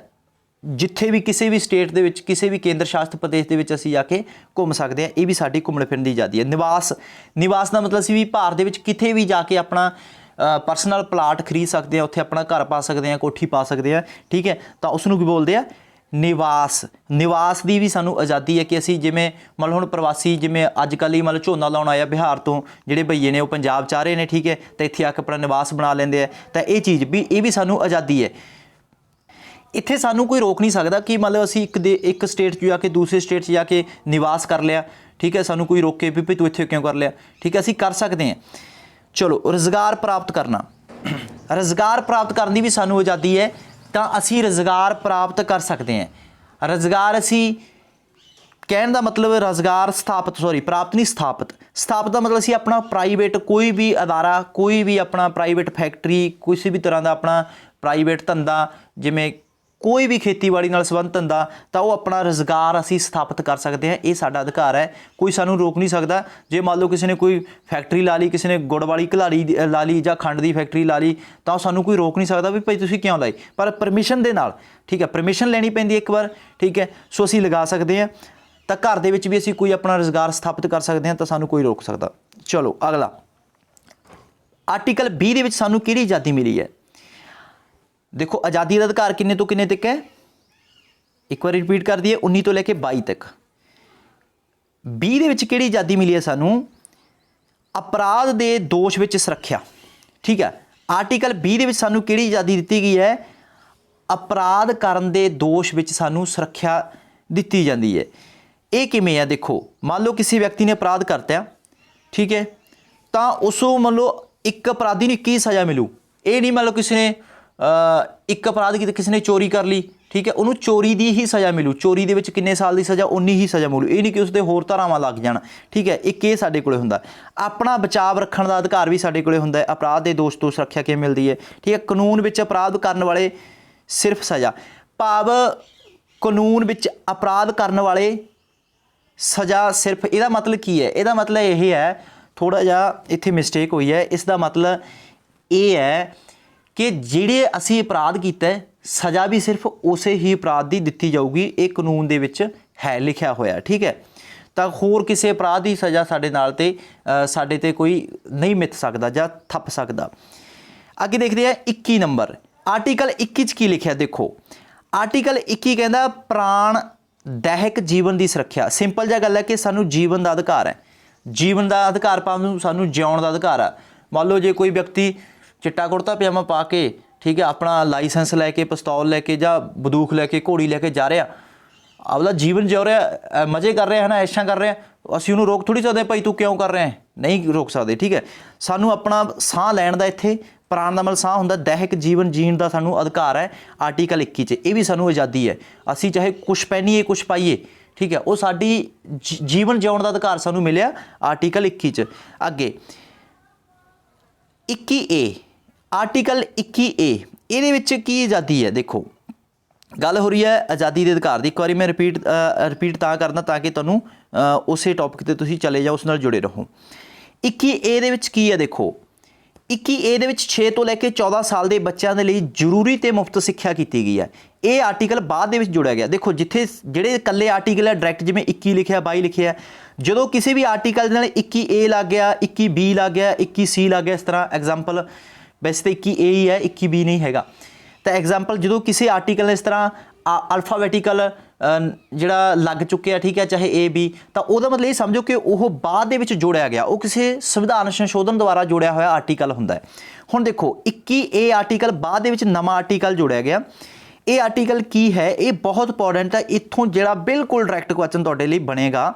[SPEAKER 1] ਜਿੱਥੇ ਵੀ, ਕਿਸੇ ਵੀ ਸਟੇਟ ਦੇ ਵਿੱਚ, ਕਿਸੇ ਵੀ ਕੇਂਦਰ ਸ਼ਾਸਿਤ ਪ੍ਰਦੇਸ਼ ਦੇ ਵਿੱਚ ਅਸੀਂ ਜਾ ਕੇ ਘੁੰਮ ਸਕਦੇ ਹਾਂ, ਇਹ ਵੀ ਸਾਡੀ ਘੁੰਮਣ ਫਿਰਨ ਦੀ ਆਜ਼ਾਦੀ ਹੈ। ਨਿਵਾਸ। ਨਿਵਾਸ ਦਾ ਮਤਲਬ ਅਸੀਂ ਵੀ ਭਾਰਤ ਦੇ ਵਿੱਚ ਕਿਤੇ ਵੀ ਜਾ ਕੇ ਆਪਣਾ ਪਰਸਨਲ ਪਲਾਟ ਖਰੀਦ ਸਕਦੇ ਹਾਂ, ਉੱਥੇ ਆਪਣਾ ਘਰ ਪਾ ਸਕਦੇ ਹਾਂ, ਕੋਠੀ ਪਾ ਸਕਦੇ ਹਾਂ। ਠੀਕ ਹੈ, ਤਾਂ ਉਸ ਨੂੰ ਕੀ ਬੋਲਦੇ ਆ, ਨਿਵਾਸ। ਨਿਵਾਸ ਦੀ ਵੀ ਸਾਨੂੰ ਆਜ਼ਾਦੀ ਹੈ ਕਿ ਅਸੀਂ ਜਿਵੇਂ ਮੰਨ ਲਓ ਹੁਣ ਪ੍ਰਵਾਸੀ, ਜਿਵੇਂ ਅੱਜ ਕੱਲ੍ਹ ਹੀ ਮੰਨ ਲਓ ਝੋਨਾ ਲਾਉਣ ਆਇਆ ਬਿਹਾਰ ਤੋਂ, ਜਿਹੜੇ ਭਈਏ ਨੇ ਉਹ ਪੰਜਾਬ 'ਚ ਆ ਰਹੇ ਨੇ। ਠੀਕ ਹੈ, ਤਾਂ ਇੱਥੇ ਆ ਕੇ ਆਪਣਾ ਨਿਵਾਸ ਬਣਾ ਲੈਂਦੇ ਆ, ਤਾਂ ਇਹ ਚੀਜ਼ ਵੀ, ਇਹ ਵੀ ਸਾਨੂੰ ਆਜ਼ਾਦੀ ਹੈ। ਇੱਥੇ ਸਾਨੂੰ ਕੋਈ ਰੋਕ ਨਹੀਂ ਸਕਦਾ ਕਿ ਮਤਲਬ ਅਸੀਂ ਇੱਕ ਸਟੇਟ 'ਚ ਜਾ ਕੇ ਦੂਸਰੇ ਸਟੇਟ 'ਚ ਜਾ ਕੇ ਨਿਵਾਸ ਕਰ ਲਿਆ। ਠੀਕ ਹੈ, ਸਾਨੂੰ ਕੋਈ ਰੋਕੇ ਵੀ ਤੂੰ ਇੱਥੇ ਕਿਉਂ ਕਰ ਲਿਆ। ਠੀਕ ਹੈ, ਅਸੀਂ ਕਰ ਸਕਦੇ ਹਾਂ। ਚਲੋ, ਰੁਜ਼ਗਾਰ ਪ੍ਰਾਪਤ ਕਰਨਾ। ਰੁਜ਼ਗਾਰ ਪ੍ਰਾਪਤ ਕਰਨ ਦੀ ਵੀ ਸਾਨੂੰ ਆਜ਼ਾਦੀ ਹੈ, ਤਾਂ ਅਸੀਂ ਰੁਜ਼ਗਾਰ ਪ੍ਰਾਪਤ ਕਰ ਸਕਦੇ ਹਾਂ। ਰੁਜ਼ਗਾਰ ਅਸੀਂ, ਕਹਿਣ ਦਾ ਮਤਲਬ ਰੁਜ਼ਗਾਰ ਸਥਾਪਿਤ, ਪ੍ਰਾਪਤ ਨਹੀਂ, ਸਥਾਪਿਤ। ਸਥਾਪਿਤ ਦਾ ਮਤਲਬ ਅਸੀਂ ਆਪਣਾ ਪ੍ਰਾਈਵੇਟ ਕੋਈ ਵੀ ਅਦਾਰਾ, ਕੋਈ ਵੀ ਆਪਣਾ ਪ੍ਰਾਈਵੇਟ ਫੈਕਟਰੀ, ਕਿਸੇ ਵੀ ਤਰ੍ਹਾਂ ਦਾ ਆਪਣਾ ਪ੍ਰਾਈਵੇਟ ਧੰਦਾ, ਜਿਵੇਂ ਕੋਈ ਵੀ ਖੇਤੀਬਾੜੀ ਨਾਲ ਸੰਬੰਧ ਧੰਦਾ, ਤਾਂ ਉਹ ਆਪਣਾ ਰੁਜ਼ਗਾਰ ਅਸੀਂ ਸਥਾਪਿਤ ਕਰ ਸਕਦੇ ਹਾਂ। ਇਹ ਸਾਡਾ ਅਧਿਕਾਰ ਹੈ, ਕੋਈ ਸਾਨੂੰ ਰੋਕ ਨਹੀਂ ਸਕਦਾ। ਜੇ ਮੰਨ ਲਓ ਕਿਸੇ ਨੇ ਕੋਈ ਫੈਕਟਰੀ ਲਾ ਲਈ, ਕਿਸੇ ਨੇ ਗੁੜ ਵਾਲੀ ਘਲਾੜੀ ਲਾ ਲਈ ਜਾਂ ਖੰਡ ਦੀ ਫੈਕਟਰੀ ਲਾ ਲਈ, ਤਾਂ ਸਾਨੂੰ ਕੋਈ ਰੋਕ ਨਹੀਂ ਸਕਦਾ ਵੀ ਭਾਈ ਤੁਸੀਂ ਕਿਉਂ ਲਾਈ, ਪਰ ਪਰਮਿਸ਼ਨ ਦੇ ਨਾਲ। ਠੀਕ ਹੈ, ਪਰਮਿਸ਼ਨ ਲੈਣੀ ਪੈਂਦੀ ਇੱਕ ਵਾਰ। ਠੀਕ ਹੈ, ਸੋ ਅਸੀਂ ਲਗਾ ਸਕਦੇ ਹਾਂ। ਤਾਂ ਘਰ ਦੇ ਵਿੱਚ ਵੀ ਅਸੀਂ ਕੋਈ ਆਪਣਾ ਰੁਜ਼ਗਾਰ ਸਥਾਪਿਤ ਕਰ ਸਕਦੇ ਹਾਂ, ਤਾਂ ਸਾਨੂੰ ਕੋਈ ਰੋਕ ਸਕਦਾ। ਚਲੋ ਅਗਲਾ, ਆਰਟੀਕਲ 20 ਦੇ ਵਿੱਚ ਸਾਨੂੰ ਕਿਹੜੀ ਆਜ਼ਾਦੀ ਮਿਲੀ ਹੈ? ਦੇਖੋ, ਆਜ਼ਾਦੀ ਦਾ ਅਧਿਕਾਰ ਕਿੰਨੇ ਤੋਂ ਕਿੰਨੇ ਤੱਕ ਹੈ? ਇੱਕ ਵਾਰ ਰਿਪੀਟ ਕਰ ਦਈਏ, 19 ਤੋਂ ਲੈ ਕੇ 22 ਤੱਕ। 20 ਦੇ ਵਿੱਚ ਕਿਹੜੀ ਆਜ਼ਾਦੀ ਮਿਲੀ ਹੈ ਸਾਨੂੰ? ਅਪਰਾਧ ਦੇ ਦੋਸ਼ ਵਿੱਚ ਸੁਰੱਖਿਆ। ਠੀਕ ਹੈ, ਆਰਟੀਕਲ 20 ਦੇ ਵਿੱਚ ਸਾਨੂੰ ਕਿਹੜੀ ਆਜ਼ਾਦੀ ਦਿੱਤੀ ਗਈ ਹੈ? ਅਪਰਾਧ ਕਰਨ ਦੇ ਦੋਸ਼ ਵਿੱਚ ਸਾਨੂੰ ਸੁਰੱਖਿਆ ਦਿੱਤੀ ਜਾਂਦੀ ਹੈ। ਇਹ ਕਿਵੇਂ ਆ? ਦੇਖੋ, ਮੰਨ ਲਓ ਕਿਸੇ ਵਿਅਕਤੀ ਨੇ ਅਪਰਾਧ ਕਰਤਾ, ਠੀਕ ਹੈ, ਤਾਂ ਉਸ ਨੂੰ ਮੰਨ ਲਓ ਇੱਕ ਅਪਰਾਧੀ ਨੂੰ 21 ਸਜ਼ਾ ਮਿਲੂ। ਇਹ ਨਹੀਂ ਮੰਨ ਲਓ ਕਿਸੇ ਨੇ ਇੱਕ ਅਪਰਾਧ ਕੀਤਾ, ਕਿਸੇ ਨੇ ਚੋਰੀ ਕਰ ਲਈ, ਠੀਕ ਹੈ, ਉਹਨੂੰ ਚੋਰੀ ਦੀ ਹੀ ਸਜ਼ਾ ਮਿਲੂ। ਚੋਰੀ ਦੇ ਵਿੱਚ ਕਿੰਨੇ ਸਾਲ ਦੀ ਸਜ਼ਾ? 19 ਹੀ ਸਜ਼ਾ ਮਿਲੂ। ਇਹ ਨਹੀਂ ਕਿ ਉਸ ਦੇ ਹੋਰ ਧਾਰਾਵਾਂ ਲੱਗ ਜਾਣ। ਠੀਕ ਹੈ, ਇੱਕ ਇਹ ਸਾਡੇ ਕੋਲੇ ਹੁੰਦਾ। ਆਪਣਾ ਬਚਾਵ ਰੱਖਣ ਦਾ ਅਧਿਕਾਰ ਵੀ ਸਾਡੇ ਕੋਲੇ ਹੁੰਦਾ ਹੈ। ਅਪਰਾਧ ਦੇ ਦੋਸ਼ ਤੋਂ ਸੁਰੱਖਿਆ ਕਿਵੇਂ ਮਿਲਦੀ ਹੈ? ਠੀਕ ਹੈ, ਕਾਨੂੰਨ ਵਿੱਚ ਅਪਰਾਧ ਕਰਨ ਵਾਲੇ ਸਿਰਫ ਸਜ਼ਾ, ਭਾਵ ਕਾਨੂੰਨ ਵਿੱਚ ਅਪਰਾਧ ਕਰਨ ਵਾਲੇ ਸਜ਼ਾ ਸਿਰਫ। ਇਹਦਾ ਮਤਲਬ ਕੀ ਹੈ? ਇਹਦਾ ਮਤਲਬ ਇਹ ਹੈ, ਥੋੜ੍ਹਾ ਜਿਹਾ ਇੱਥੇ ਮਿਸਟੇਕ ਹੋਈ ਹੈ। ਇਸ ਦਾ ਮਤਲਬ ਇਹ ਹੈ ਕਿ ਜਿਹੜੇ ਅਸੀਂ ਅਪਰਾਧ ਕੀਤਾ, ਸਜ਼ਾ ਵੀ ਸਿਰਫ ਉਸੇ ਹੀ ਅਪਰਾਧ ਦੀ ਦਿੱਤੀ ਜਾਊਗੀ। ਇਹ ਕਾਨੂੰਨ ਦੇ ਵਿੱਚ ਹੈ ਲਿਖਿਆ ਹੋਇਆ। ਠੀਕ ਹੈ, ਤਾਂ ਹੋਰ ਕਿਸੇ ਅਪਰਾਧ ਦੀ ਸਜ਼ਾ ਸਾਡੇ ਤੇ ਕੋਈ ਨਹੀਂ ਮਿੱਥ ਸਕਦਾ ਜਾਂ ਥੱਪ ਸਕਦਾ। ਅੱਗੇ ਦੇਖਦੇ ਹਾਂ 21 ਨੰਬਰ, ਆਰਟੀਕਲ 21 'ਚ ਕੀ ਲਿਖਿਆ? ਦੇਖੋ, ਆਰਟੀਕਲ 21 ਕਹਿੰਦਾ ਪ੍ਰਾਣ ਦਹਿਕ ਜੀਵਨ ਦੀ ਸੁਰੱਖਿਆ। ਸਿੰਪਲ ਜਿਹਾ ਗੱਲ ਹੈ ਕਿ ਸਾਨੂੰ ਜੀਵਨ ਦਾ ਅਧਿਕਾਰ ਹੈ। ਜੀਵਨ ਦਾ ਅਧਿਕਾਰ ਪਾਉਣ ਨੂੰ ਸਾਨੂੰ ਜਿਉਣ ਦਾ ਅਧਿਕਾਰ ਆ। ਮੰਨ ਲਓ ਜੇ ਕੋਈ ਵਿਅਕਤੀ ਚਿੱਟਾ ਕੁੜਤਾ ਪਜਾਮਾ ਪਾ ਕੇ, ठीक है, अपना लाइसेंस लैके पिस्तौल लैके ਜਾਂ बंदूक लैके घोड़ी लैके जा रहा, ਆਪਦਾ ਜੀਵਨ ਜਿਉ ਰਿਹਾ, ਮਜ਼ੇ ਕਰ ਰਿਹਾ ਹੈ ਨਾ, ਐਸ਼ਾਂ ਕਰ ਰਿਹਾ, ਅਸੀਂ ਉਹਨੂੰ ਰੋਕ ਥੋੜੀ ਸਕਦੇ ਭਾਈ ਤੂੰ ਕਿਉਂ ਕਰ ਰਿਹਾ ਹੈ, ਨਹੀਂ ਰੋਕ ਸਕਦੇ। ਠੀਕ ਹੈ, ਸਾਨੂੰ ਆਪਣਾ ਸਾਹ ਲੈਣ ਦਾ ਇੱਥੇ ਪ੍ਰਾਣ ਦਾ ਮਤਲਬ ਸਾਹ ਹੁੰਦਾ, ਦੈਹਿਕ ਜੀਵਨ ਜੀਣ ਦਾ ਸਾਨੂੰ ਅਧਿਕਾਰ ਹੈ ਆਰਟੀਕਲ 21 'ਚ। ਇਹ ਵੀ ਸਾਨੂੰ ਆਜ਼ਾਦੀ ਹੈ, ਅਸੀਂ ਚਾਹੇ ਕੁਛ ਪਹਿਨੀਏ ਕੁਛ ਪਾਈਏ। ਠੀਕ ਹੈ, ਉਹ ਸਾਡੀ ਜੀਵਨ ਜਿਉਣ ਦਾ ਅਧਿਕਾਰ ਸਾਨੂੰ ਮਿਲਿਆ ਆਰਟੀਕਲ 21 'ਚ। ਅੱਗੇ 21A, ਆਰਟੀਕਲ 21A, ਇਹਦੇ ਵਿੱਚ ਕੀ ਆਜ਼ਾਦੀ ਹੈ? ਦੇਖੋ ਗੱਲ ਹੋ ਰਹੀ ਹੈ ਆਜ਼ਾਦੀ ਦੇ ਅਧਿਕਾਰ ਦੀ। ਇੱਕ ਵਾਰੀ ਮੈਂ ਰਿਪੀਟ ਤਾਂ ਕਰਦਾ ਤਾਂ ਕਿ ਤੁਹਾਨੂੰ ਉਸੇ ਟੌਪਿਕ 'ਤੇ ਤੁਸੀਂ ਚਲੇ ਜਾਓ, ਉਸ ਨਾਲ ਜੁੜੇ ਰਹੋ। 21A ਦੇ ਵਿੱਚ ਕੀ ਹੈ? ਦੇਖੋ 21A ਦੇ ਵਿੱਚ 6 ਤੋਂ ਲੈ ਕੇ 14 ਸਾਲ ਦੇ ਬੱਚਿਆਂ ਦੇ ਲਈ ਜ਼ਰੂਰੀ ਤੇ ਮੁਫਤ ਸਿੱਖਿਆ ਕੀਤੀ ਗਈ ਹੈ। ਇਹ ਆਰਟੀਕਲ ਬਾਅਦ ਦੇ ਵਿੱਚ ਜੋੜਿਆ ਗਿਆ। ਦੇਖੋ ਜਿੱਥੇ ਜਿਹੜੇ ਇਕੱਲੇ ਆਰਟੀਕਲ ਹੈ ਡਾਇਰੈਕਟ, ਜਿਵੇਂ 21 ਲਿਖਿਆ 22 ਲਿਖਿਆ, ਜਦੋਂ ਕਿਸੇ ਵੀ ਆਰਟੀਕਲ ਦੇ ਨਾਲ 21A ਲੱਗ ਗਿਆ, 21B ਲੱਗ ਗਿਆ, 21C ਲੱਗ ਗਿਆ, ਇਸ ਤਰ੍ਹਾਂ ਐਗਜ਼ਾਮਪਲ, ਵੈਸੇ ਤਾਂ 21A ਹੀ ਹੈ, 21B ਨਹੀਂ ਹੈਗਾ। ਤਾਂ ਐਗਜ਼ਾਮਪਲ ਜਦੋਂ ਕਿਸੇ ਆਰਟੀਕਲ ਇਸ ਤਰ੍ਹਾਂ ਅਲਫਾਬੈਟੀਕਲ ਜਿਹੜਾ ਲੱਗ ਚੁੱਕਿਆ, ਠੀਕ ਹੈ, ਚਾਹੇ A B, ਤਾਂ ਉਹਦਾ ਮਤਲਬ ਇਹ ਸਮਝੋ ਕਿ ਉਹ ਬਾਅਦ ਦੇ ਵਿੱਚ ਜੋੜਿਆ ਗਿਆ, ਉਹ ਕਿਸੇ ਸੰਵਿਧਾਨ ਸੰਸ਼ੋਧਨ ਦੁਆਰਾ ਜੋੜਿਆ ਹੋਇਆ ਆਰਟੀਕਲ ਹੁੰਦਾ ਹੈ। ਹੁਣ ਦੇਖੋ 21A ਆਰਟੀਕਲ ਬਾਅਦ ਦੇ ਵਿੱਚ ਨਵਾਂ ਆਰਟੀਕਲ ਜੋੜਿਆ ਗਿਆ। ਇਹ ਆਰਟੀਕਲ ਕੀ ਹੈ? ਇਹ ਬਹੁਤ ਇੰਪੋਰਟੈਂਟ ਹੈ। ਇੱਥੋਂ ਜਿਹੜਾ ਬਿਲਕੁਲ ਡਾਇਰੈਕਟ ਕੁਐਸਚਨ ਤੁਹਾਡੇ ਲਈ ਬਣੇਗਾ।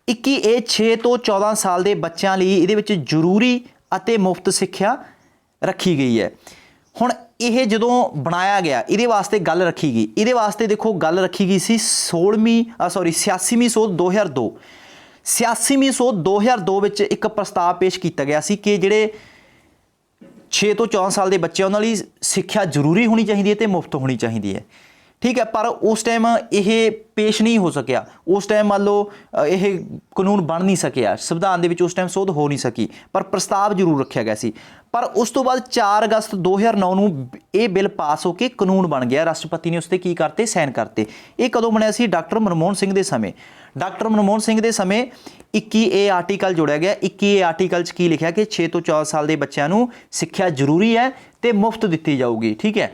[SPEAKER 1] 21A 6 ਤੋਂ 14 ਸਾਲ ਦੇ ਬੱਚਿਆਂ ਲਈ ਇਹਦੇ ਵਿੱਚ ਜ਼ਰੂਰੀ ਅਤੇ ਮੁਫਤ ਸਿੱਖਿਆ ਰੱਖੀ ਗਈ ਹੈ। ਹੁਣ ਇਹ ਜਦੋਂ ਬਣਾਇਆ ਗਿਆ ਇਹਦੇ ਵਾਸਤੇ ਗੱਲ ਰੱਖੀ ਗਈ, ਇਹਦੇ ਵਾਸਤੇ ਦੇਖੋ ਗੱਲ ਰੱਖੀ ਗਈ ਸੀ 86ਵੀਂ ਸੋਧ 2002। 86ਵੀਂ ਸੋਧ 2002 ਵਿੱਚ ਇੱਕ ਪ੍ਰਸਤਾਵ ਪੇਸ਼ ਕੀਤਾ ਗਿਆ ਸੀ ਕਿ ਜਿਹੜੇ 6 ਤੋਂ 14 ਸਾਲ ਦੇ ਬੱਚੇ ਉਹਨਾਂ ਲਈ ਸਿੱਖਿਆ ਜ਼ਰੂਰੀ ਹੋਣੀ ਚਾਹੀਦੀ ਹੈ ਤੇ ਮੁਫਤ ਹੋਣੀ ਚਾਹੀਦੀ ਹੈ। ਠੀਕ ਹੈ, ਪਰ ਉਸ ਟਾਈਮ ਇਹ ਪੇਸ਼ ਨਹੀਂ ਹੋ ਸਕਿਆ। ਉਸ ਟਾਈਮ ਮੰਨ ਲਓ ਇਹ ਕਾਨੂੰਨ ਬਣ ਨਹੀਂ ਸਕਿਆ, ਸੰਵਿਧਾਨ ਦੇ ਵਿੱਚ ਉਸ ਟਾਈਮ ਸੋਧ ਹੋ ਨਹੀਂ ਸਕੀ, ਪਰ ਪ੍ਰਸਤਾਵ ਜ਼ਰੂਰ ਰੱਖਿਆ ਗਿਆ ਸੀ। ਪਰ ਉਸ ਤੋਂ ਬਾਅਦ 4 ਅਗਸਤ 2009 ਨੂੰ ਇਹ ਬਿੱਲ ਪਾਸ ਹੋ ਕੇ ਕਾਨੂੰਨ ਬਣ ਗਿਆ। ਰਾਸ਼ਟਰਪਤੀ ਨੇ ਉਸ 'ਤੇ ਕੀ ਕਰਤੇ? ਸਾਈਨ ਕਰਤੇ। ਇਹ ਕਦੋਂ ਬਣਿਆ ਸੀ? ਡਾਕਟਰ ਮਨਮੋਹਨ ਸਿੰਘ ਦੇ ਸਮੇਂ। ਡਾਕਟਰ ਮਨਮੋਹਨ ਸਿੰਘ ਦੇ ਸਮੇਂ 21A ਆਰਟੀਕਲ ਜੋੜਿਆ ਗਿਆ। 21A ਆਰਟੀਕਲ 'ਚ ਕੀ ਲਿਖਿਆ ਕਿ 6 ਤੋਂ 14 ਸਾਲ ਦੇ ਬੱਚਿਆਂ ਨੂੰ ਸਿੱਖਿਆ ਜ਼ਰੂਰੀ ਹੈ ਤੇ ਮੁਫਤ ਦਿੱਤੀ ਜਾਊਗੀ। ਠੀਕ ਹੈ,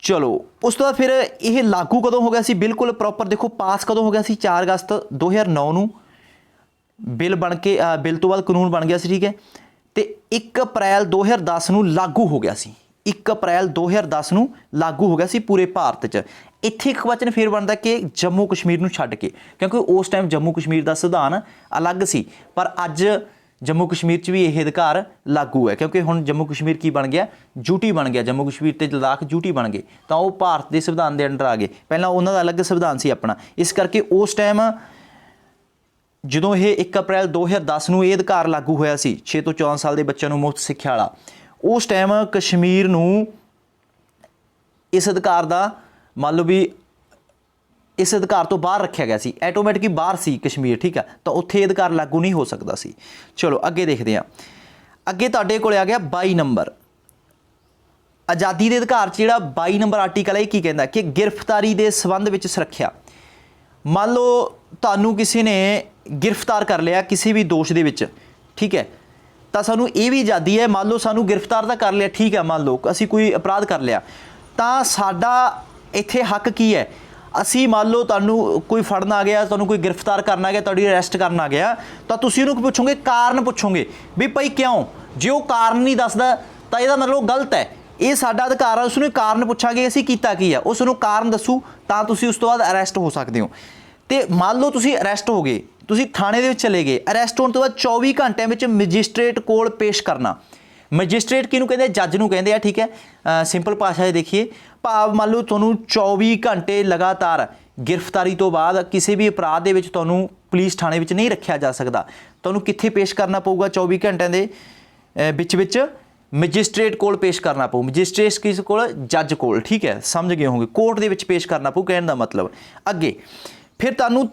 [SPEAKER 1] ਚਲੋ ਉਸ ਤੋਂ ਬਾਅਦ ਫਿਰ ਇਹ ਲਾਗੂ ਕਦੋਂ ਹੋ ਗਿਆ ਸੀ? ਬਿਲਕੁਲ ਪ੍ਰੋਪਰ ਦੇਖੋ ਪਾਸ ਕਦੋਂ ਹੋ ਗਿਆ ਸੀ? 4 ਅਗਸਤ 2009 ਨੂੰ ਬਿੱਲ ਬਣ ਕੇ, ਬਿੱਲ ਤੋਂ ਬਾਅਦ ਕਾਨੂੰਨ ਬਣ ਗਿਆ ਸੀ। ਠੀਕ ਹੈ, ਤੇ 1 ਅਪ੍ਰੈਲ 2010 ਨੂੰ ਲਾਗੂ ਹੋ ਗਿਆ ਸੀ। 1 ਅਪ੍ਰੈਲ 2010 ਨੂੰ ਲਾਗੂ ਹੋ ਗਿਆ ਸੀ ਪੂਰੇ ਭਾਰਤ 'ਚ। ਇੱਥੇ ਇੱਕ ਵਚਨ ਫਿਰ ਬਣਦਾ ਕਿ ਜੰਮੂ ਕਸ਼ਮੀਰ ਨੂੰ ਛੱਡ ਕੇ, ਕਿਉਂਕਿ ਉਸ ਟਾਈਮ ਜੰਮੂ ਕਸ਼ਮੀਰ ਦਾ ਸੰਵਿਧਾਨ ਅਲੱਗ ਸੀ, ਪਰ ਅੱਜ ਜੰਮੂ ਕਸ਼ਮੀਰ 'ਚ ਵੀ ਇਹ ਅਧਿਕਾਰ ਲਾਗੂ ਹੈ, ਕਿਉਂਕਿ ਹੁਣ ਜੰਮੂ ਕਸ਼ਮੀਰ ਕੀ ਬਣ ਗਿਆ? ਯੂਟੀ ਬਣ ਗਿਆ। ਜੰਮੂ ਕਸ਼ਮੀਰ ਤੇ ਲਦਾਖ ਯੂਟੀ ਬਣ ਗਏ, ਤਾਂ ਉਹ ਭਾਰਤ ਦੇ ਸੰਵਿਧਾਨ ਦੇ ਅੰਡਰ ਆ ਗਏ। ਪਹਿਲਾਂ ਉਹਨਾਂ ਦਾ ਅਲੱਗ ਸੰਵਿਧਾਨ ਸੀ ਆਪਣਾ। ਇਸ ਕਰਕੇ ਉਸ ਟਾਈਮ ਜਦੋਂ ਇਹ 1 ਅਪ੍ਰੈਲ 2010 ਨੂੰ ਇਹ ਅਧਿਕਾਰ ਲਾਗੂ ਹੋਇਆ ਸੀ 6 ਤੋਂ 14 ਸਾਲ ਦੇ ਬੱਚਿਆਂ ਨੂੰ ਮੁਫਤ ਸਿੱਖਿਆ ਵਾਲਾ, ਉਸ ਟਾਈਮ ਕਸ਼ਮੀਰ ਨੂੰ ਇਸ ਅਧਿਕਾਰ ਦਾ ਮੰਨ ਲਓ ਵੀ ਇਸ ਅਧਿਕਾਰ ਤੋਂ ਬਾਹਰ ਰੱਖਿਆ ਗਿਆ ਸੀ, ਆਟੋਮੈਟਿਕਲੀ ਬਾਹਰ ਸੀ ਕਸ਼ਮੀਰ। ਠੀਕ ਆ, ਤਾਂ ਉੱਥੇ ਇਹ ਅਧਿਕਾਰ ਲਾਗੂ ਨਹੀਂ ਹੋ ਸਕਦਾ ਸੀ। ਚਲੋ ਅੱਗੇ ਦੇਖਦੇ ਹਾਂ। ਅੱਗੇ ਤੁਹਾਡੇ ਕੋਲ ਆ ਗਿਆ 22 ਨੰਬਰ ਆਜ਼ਾਦੀ ਦੇ ਅਧਿਕਾਰ 'ਚ ਜਿਹੜਾ 22 ਨੰਬਰ ਆਰਟੀਕਲ ਹੈ, ਇਹ ਕੀ ਕਹਿੰਦਾ ਕਿ ਗ੍ਰਿਫਤਾਰੀ ਦੇ ਸੰਬੰਧ ਵਿੱਚ ਸੁਰੱਖਿਆ। ਮੰਨ ਲਓ ਤੁਹਾਨੂੰ ਕਿਸੇ ਨੇ ਗ੍ਰਿਫਤਾਰ ਕਰ ਲਿਆ ਕਿਸੇ ਵੀ ਦੋਸ਼ ਦੇ ਵਿੱਚ, ਠੀਕ ਹੈ, ਤਾਂ ਸਾਨੂੰ ਇਹ ਵੀ ਆਜ਼ਾਦੀ ਹੈ। ਮੰਨ ਲਓ ਸਾਨੂੰ ਗ੍ਰਿਫਤਾਰ ਤਾਂ ਕਰ ਲਿਆ, ਠੀਕ ਹੈ, ਮੰਨ ਲਓ ਅਸੀਂ ਕੋਈ ਅਪਰਾਧ ਕਰ ਲਿਆ, ਤਾਂ ਸਾਡਾ ਇੱਥੇ ਹੱਕ ਕੀ ਹੈ? ਅਸੀਂ ਮੰਨ ਲਓ ਤੁਹਾਨੂੰ ਕੋਈ ਫੜਨ ਆ ਗਿਆ, ਤੁਹਾਨੂੰ ਕੋਈ ਗ੍ਰਿਫਤਾਰ ਕਰਨ ਆ ਗਿਆ, ਤੁਹਾਡੀ ਅਰੈਸਟ ਕਰਨ ਆ ਗਿਆ, ਤਾਂ ਤੁਸੀਂ ਉਹਨੂੰ ਪੁੱਛੋਗੇ, ਕਾਰਨ ਪੁੱਛੋਗੇ ਵੀ ਭਾਈ ਕਿਉਂ? ਜੇ ਉਹ ਕਾਰਨ ਨਹੀਂ ਦੱਸਦਾ ਤਾਂ ਇਹਦਾ ਮਤਲਬ ਗਲਤ ਹੈ। ਇਹ ਸਾਡਾ ਅਧਿਕਾਰ ਹੈ, ਉਸਨੂੰ ਕਾਰਨ ਪੁੱਛਾਂਗੇ ਅਸੀਂ ਕੀਤਾ ਕੀ ਆ, ਉਸ ਨੂੰ ਕਾਰਨ ਦੱਸੂ ਤਾਂ ਤੁਸੀਂ ਉਸ ਤੋਂ ਬਾਅਦ ਅਰੈਸਟ ਹੋ ਸਕਦੇ ਹੋ। ਤੇ ਮੰਨ ਲਓ ਤੁਸੀਂ ਅਰੈਸਟ ਹੋ ਗਏ, ਤੁਸੀਂ ਥਾਣੇ ਦੇ ਵਿੱਚ ਚਲੇ ਗਏ, ਅਰੈਸਟ ਹੋਣ ਤੋਂ ਬਾਅਦ 24 ਘੰਟਿਆਂ ਵਿੱਚ ਮੈਜਿਸਟ੍ਰੇਟ ਕੋਲ ਪੇਸ਼ ਕਰਨਾ। ਮੈਜਿਸਟ੍ਰੇਟ ਕਿਹਨੂੰ ਕਹਿੰਦੇ? ਜੱਜ ਨੂੰ ਕਹਿੰਦੇ ਆ। ਠੀਕ ਹੈ, ਸਿੰਪਲ ਭਾਸ਼ਾ 'ਚ ਦੇਖੀਏ, ਭਾਵ ਮੰਨ ਲਓ ਤੁਹਾਨੂੰ 24 ਘੰਟੇ ਲਗਾਤਾਰ ਗ੍ਰਿਫਤਾਰੀ ਤੋਂ ਬਾਅਦ ਕਿਸੇ ਵੀ ਅਪਰਾਧ ਦੇ ਵਿੱਚ ਤੁਹਾਨੂੰ ਪੁਲਿਸ ਥਾਣੇ ਵਿੱਚ ਨਹੀਂ ਰੱਖਿਆ ਜਾ ਸਕਦਾ। ਤੁਹਾਨੂੰ ਕਿੱਥੇ ਪੇਸ਼ ਕਰਨਾ ਪਊਗਾ? 24 ਘੰਟਿਆਂ ਦੇ ਵਿੱਚ ਮੈਜਿਸਟ੍ਰੇਟ ਕੋਲ ਪੇਸ਼ ਕਰਨਾ ਪਊ। ਮੈਜਿਸਟ੍ਰੇਟ ਕਿਸ ਕੋਲ? ਜੱਜ ਕੋਲ। ਠੀਕ ਹੈ, ਸਮਝ ਗਏ ਹੋਗੇ, ਕੋਰਟ ਦੇ ਵਿੱਚ ਪੇਸ਼ ਕਰਨਾ ਪਊ, ਕਹਿਣ ਦਾ ਮਤਲਬ। ਅੱਗੇ ਫਿਰ ਤੁਹਾਨੂੰ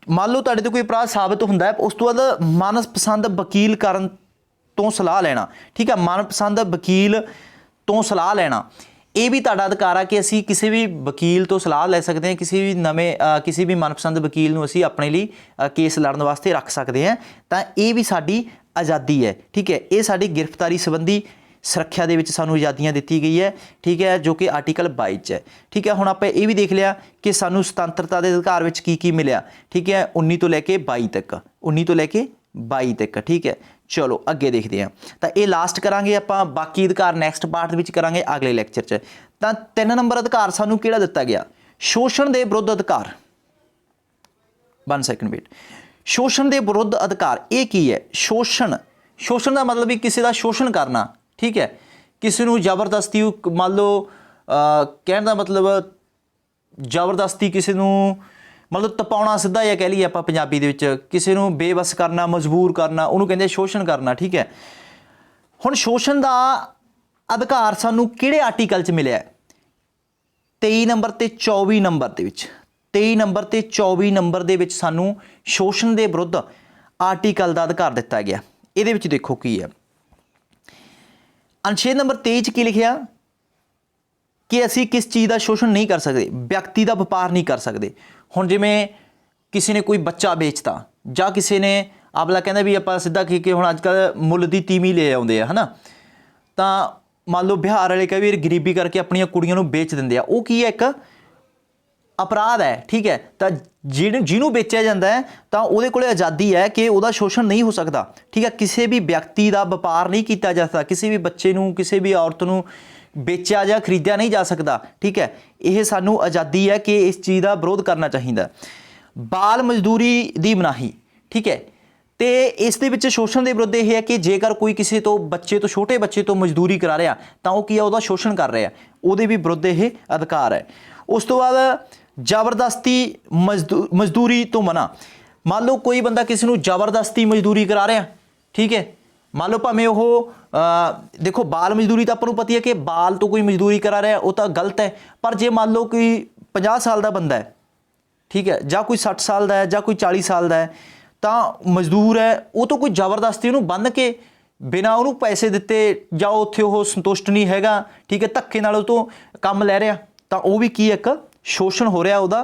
[SPEAKER 1] ਮੰਨ ਲਓ ਤੁਹਾਡੇ ਤੋਂ ਕੋਈ ਅਪਰਾਧ ਸਾਬਤ ਹੁੰਦਾ ਹੈ, ਉਸ ਤੋਂ ਬਾਅਦ ਮਨਪਸੰਦ ਵਕੀਲ ਕਰਨ ਤੋਂ ਸਲਾਹ ਲੈਣਾ। ਠੀਕ ਹੈ, ਮਨਪਸੰਦ ਵਕੀਲ ਤੋਂ ਸਲਾਹ ਲੈਣਾ, ਇਹ ਵੀ ਤੁਹਾਡਾ ਅਧਿਕਾਰ ਆ ਕਿ ਅਸੀਂ ਕਿਸੇ ਵੀ ਵਕੀਲ ਤੋਂ ਸਲਾਹ ਲੈ ਸਕਦੇ ਹਾਂ। ਕਿਸੇ ਵੀ ਮਨਪਸੰਦ ਵਕੀਲ ਨੂੰ ਅਸੀਂ ਆਪਣੇ ਲਈ ਕੇਸ ਲੜਨ ਵਾਸਤੇ ਰੱਖ ਸਕਦੇ ਹਾਂ। ਤਾਂ ਇਹ ਵੀ ਸਾਡੀ ਆਜ਼ਾਦੀ ਹੈ। ਠੀਕ ਹੈ, ਇਹ ਸਾਡੀ ਗ੍ਰਿਫਤਾਰੀ ਸੰਬੰਧੀ ਸੁਰੱਖਿਆ ਦੇ ਵਿੱਚ ਸਾਨੂੰ ਆਜ਼ਾਦੀਆਂ ਦਿੱਤੀ ਗਈ ਹੈ। ਠੀਕ ਹੈ, ਜੋ ਕਿ ਆਰਟੀਕਲ 22 'ਚ ਹੈ। ਠੀਕ ਹੈ, ਹੁਣ ਆਪਾਂ ਇਹ ਵੀ ਦੇਖ ਲਿਆ ਕਿ ਸਾਨੂੰ ਸੁਤੰਤਰਤਾ ਦੇ ਅਧਿਕਾਰ ਵਿੱਚ ਕੀ ਕੀ ਮਿਲਿਆ। ਠੀਕ ਹੈ, 19 ਤੋਂ ਲੈ ਕੇ 22 ਤੱਕ, 19 ਤੋਂ ਲੈ ਕੇ 22 तक, ठीक है। चलो अगे देखते हैं। तो ये लास्ट करांगे आपां, बाकी अधिकार नैक्सट पार्ट विच करांगे अगले लैक्चर च। तो 3 नंबर अधिकार सानूं किहड़ा दिता गया? शोषण दे विरुद्ध अधिकार। 1 सेकंड वेट। शोषण दे विरुद्ध अधिकार ये की है? शोषण, शोषण का मतलब भी किसी का शोषण करना, ठीक है। किसी नूं जबरदस्ती मान लो कहण दा मतलब जबरदस्ती किसी नूं मतलब तपाउणा, सीधा जिहा कह लईए आपां पंजाबी दे विच, किसी नूं बेबस करना, मजबूर करना, उहनूं कहंदे शोषण करना, ठीक है। हुण शोषण दा अधिकार सानूं किहड़े आर्टिकल च मिलिआ? 23 नंबर ते 24 नंबर दे विच। 23 नंबर ते 24 नंबर दे विच सानूं शोषण दे विरुद्ध आर्टिकल का अधिकार दिता गया। इहदे विच देखो की है, अनुच्छेद नंबर 23 च की लिखिआ कि असी किस चीज़ का शोषण नहीं कर सकते, व्यक्ति का व्यापार नहीं कर सकते। हुण जिवें किसी ने कोई बच्चा बेचता, जां किसी ने आपला कहंदा भी आपां सीधा कि हुण अजकल मुੱਲ ਦੀ तीमी ले आउंदे आ, है ना। तो मान लो बिहार वाले कई वार गरीबी करके अपनी कुड़ियों नूं बेच दिंदे आ, वो की है एक अपराध है, ठीक है। तो जिन्हों बेचा जाता है तो वो कोले आज़ादी है कि वह शोषण नहीं हो सकता, ठीक है। किसी भी व्यक्ति का व्यापार नहीं किया जा सकता, किसी भी बच्चे नूं, किसी भी औरत नूं बेचा या खरीदा नहीं जा सकता, ठीक है। यह सानू आज़ादी है कि इस चीज़ का विरोध करना चाहिए। बाल मजदूरी की मनाही, ठीक है। तो इस दे विच शोषण के विरुद्ध यह है कि जेकर कोई किसी तो बच्चे तो छोटे बच्चे तो मजदूरी करा रहा तो वह की है, वह शोषण कर रहा है, वो भी विरुद्ध यह अधिकार है। उस तो बाद जबरदस्ती मजदूरी तो मना। मान लो कोई बंदा किसी को जबरदस्ती मजदूरी करा रहा, ठीक है। मान लो भावें वो देखो बाल मजदूरी तो आपको पता है कि बाल तो कोई मजदूरी करा रहा वो तो गलत है। पर जे मान लो कोई 50 साल का बंदा है, ठीक है, ਜਾਂ कोई 60 साल का है, ਜਾਂ कोई 40 साल का है, तो मजदूर है, वो तो कोई जबरदस्ती उन्होंने बंध के बिना उन्होंने पैसे दिते ਜਾਂ उत्थे वो संतुष्ट नहीं हैगा, ठीक है, धक्के नाल तो काम लै रहा, तो वह भी की एक शोषण हो रहा ਉਹਦਾ,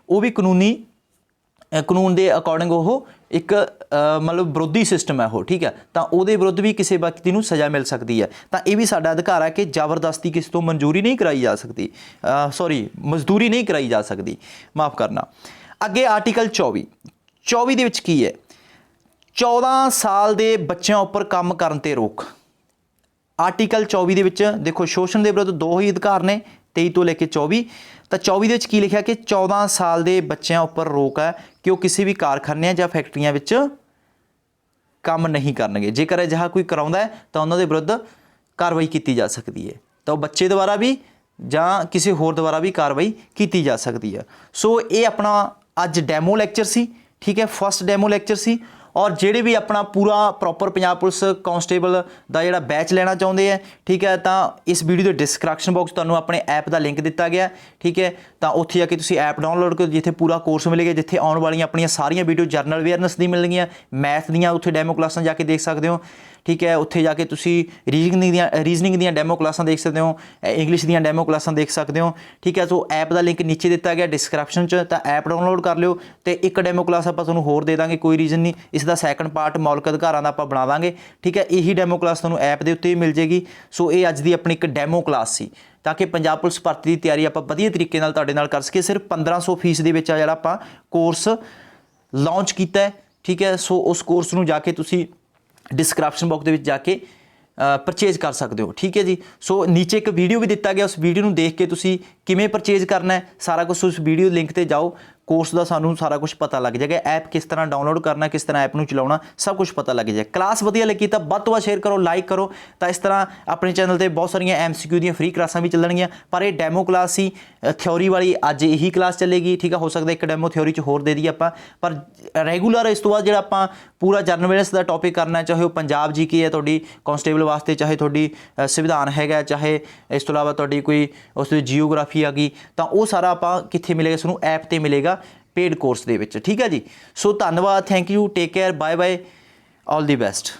[SPEAKER 1] वो भी कानून के अकॉर्डिंग वो एक मतलब विरोधी सिस्टम है वो, ठीक है। तो वो विरुद्ध भी किसी व्यक्ति को सज़ा मिल सकती है। तो यह भी साडा अधिकार है कि जबरदस्ती किसी तो मंजूरी नहीं कराई जा सकती, सॉरी मजदूरी नहीं कराई जा सकती, माफ़ करना। अगे आर्टिकल 24 दे विच की है? 14 साल के बच्चों उपर काम करन ते रोक। आर्टिकल 24 दे विच देखो शोषण के विरुद्ध 2 ही अधिकार ने, 23 तो लेके 24। तो 24 की लिखा कि 14 साल के बच्चों उपर रोक है कि वह किसी भी कारखाने या फैक्ट्रिया काम नहीं करनगे। जेकर अजिहा कोई कराउंदा है तो उन्होंने विरुद्ध कार्रवाई की जा सकती है। तो बच्चे द्वारा भी जां किसी होर द्वारा भी कार्रवाई की जा सकती है। सो ये अपना अज डैमो लैक्चर सी, ठीक है, फर्स्ट डैमो लैक्चर सी। और जेडे भी अपना पूरा प्रॉपर पंजाब पुलिस कांस्टेबल का जिहड़ा बैच लेना चाहते हैं, ठीक है, तो इस वीडियो के डिस्क्रिप्शन बॉक्स तुहानूं अपने ऐप का लिंक दिता गया, ठीक है। तो उत्थे जाके तुसीं ऐप डाउनलोड करो, जिथे पूरा कोर्स मिलेगा, जिथे आने वाली अपन सारियां वीडियो जरनल अवेयरनेस दी मिलणगियां, मैथ दियां उत्थे डैमो क्लासां जाके देख सकते हो, ठीक है। उत्थे जाके तुसीं रीजनिंग दियां डैमो क्लासां देख सकते हो, इंग्लिश दियां डैमो क्लासां देख सकते हो, ठीक है। सो ऐप का लिंक नीचे दिता गया डिस्क्रिप्शन च, तो ऐप डाउनलोड कर लियो। तो एक डैमो क्लास आपां तुहानूं होर दे दांगे, कोई रीजन नहीं, इसका सैकंड पार्ट मौलिक अधिकारां दा आपां बना दांगे, ठीक है। यही डैमो क्लास तुहानूं ऐप दे उत्ते मिल जाएगी। सो ये अज दी अपनी एक डैमो क्लास सी, ताकि पंजाब पुलिस भर्ती की तैयारी आप वधिया तरीके नाल तुहाडे नाल कर सके। सिर्फ 1500 फीस दे विच आ जिहड़ा आपां कोर्स लॉन्च कीता है, ठीक है। सो उस कोर्स नूं जाके तुसीं डिस्क्रिप्शन बॉक्स के जाके परचेज कर सकते हो, ठीक है जी। सो नीचे एक वीडियो भी दिता गया, उस वीडियो को देख के तुसीं किवें परचेज करना है सारा कुछ उस वीडियो लिंक ते जाओ, कोर्स का सानू सारा कुछ पता लग जाएगा। ऐप किस तरह डाउनलोड करना, किस तरह ऐप में चलाना, सब कुछ पता लग जाए। क्लास वधिया लगी तो वध तो वध शेयर करो, लाइक करो। तो इस तरह अपने चैनल पर बहुत सारिया MCQ दी फ्री क्लासां भी चलणगियां, पर यह डैमो क्लास सी थ्योरी वाली, अज यही क्लास चलेगी, ठीक है। हो सकता है एक डैमो थ्योरी च होर दे दी आपां, पर रेगूलर इस तो बाद जिहड़ा आपां पूरा जनरल अवेयरनेस का टॉपिक करना, चाहे वो पंजाब GK है तुहाडी कांस्टेबल वास्ते, चाहे तुहाडी संविधान हैगा, चाहे इस तो इलावा तुहाडी कोई उस जियोग्राफी आ गई, तो वो सारा आपां कित्थे मिलेगा, सानूं ऐप ते मिलेगा पेड कोर्स दे विच, ठीक है जी। सो धन्नवाद, thank you, take care, bye bye, all the best.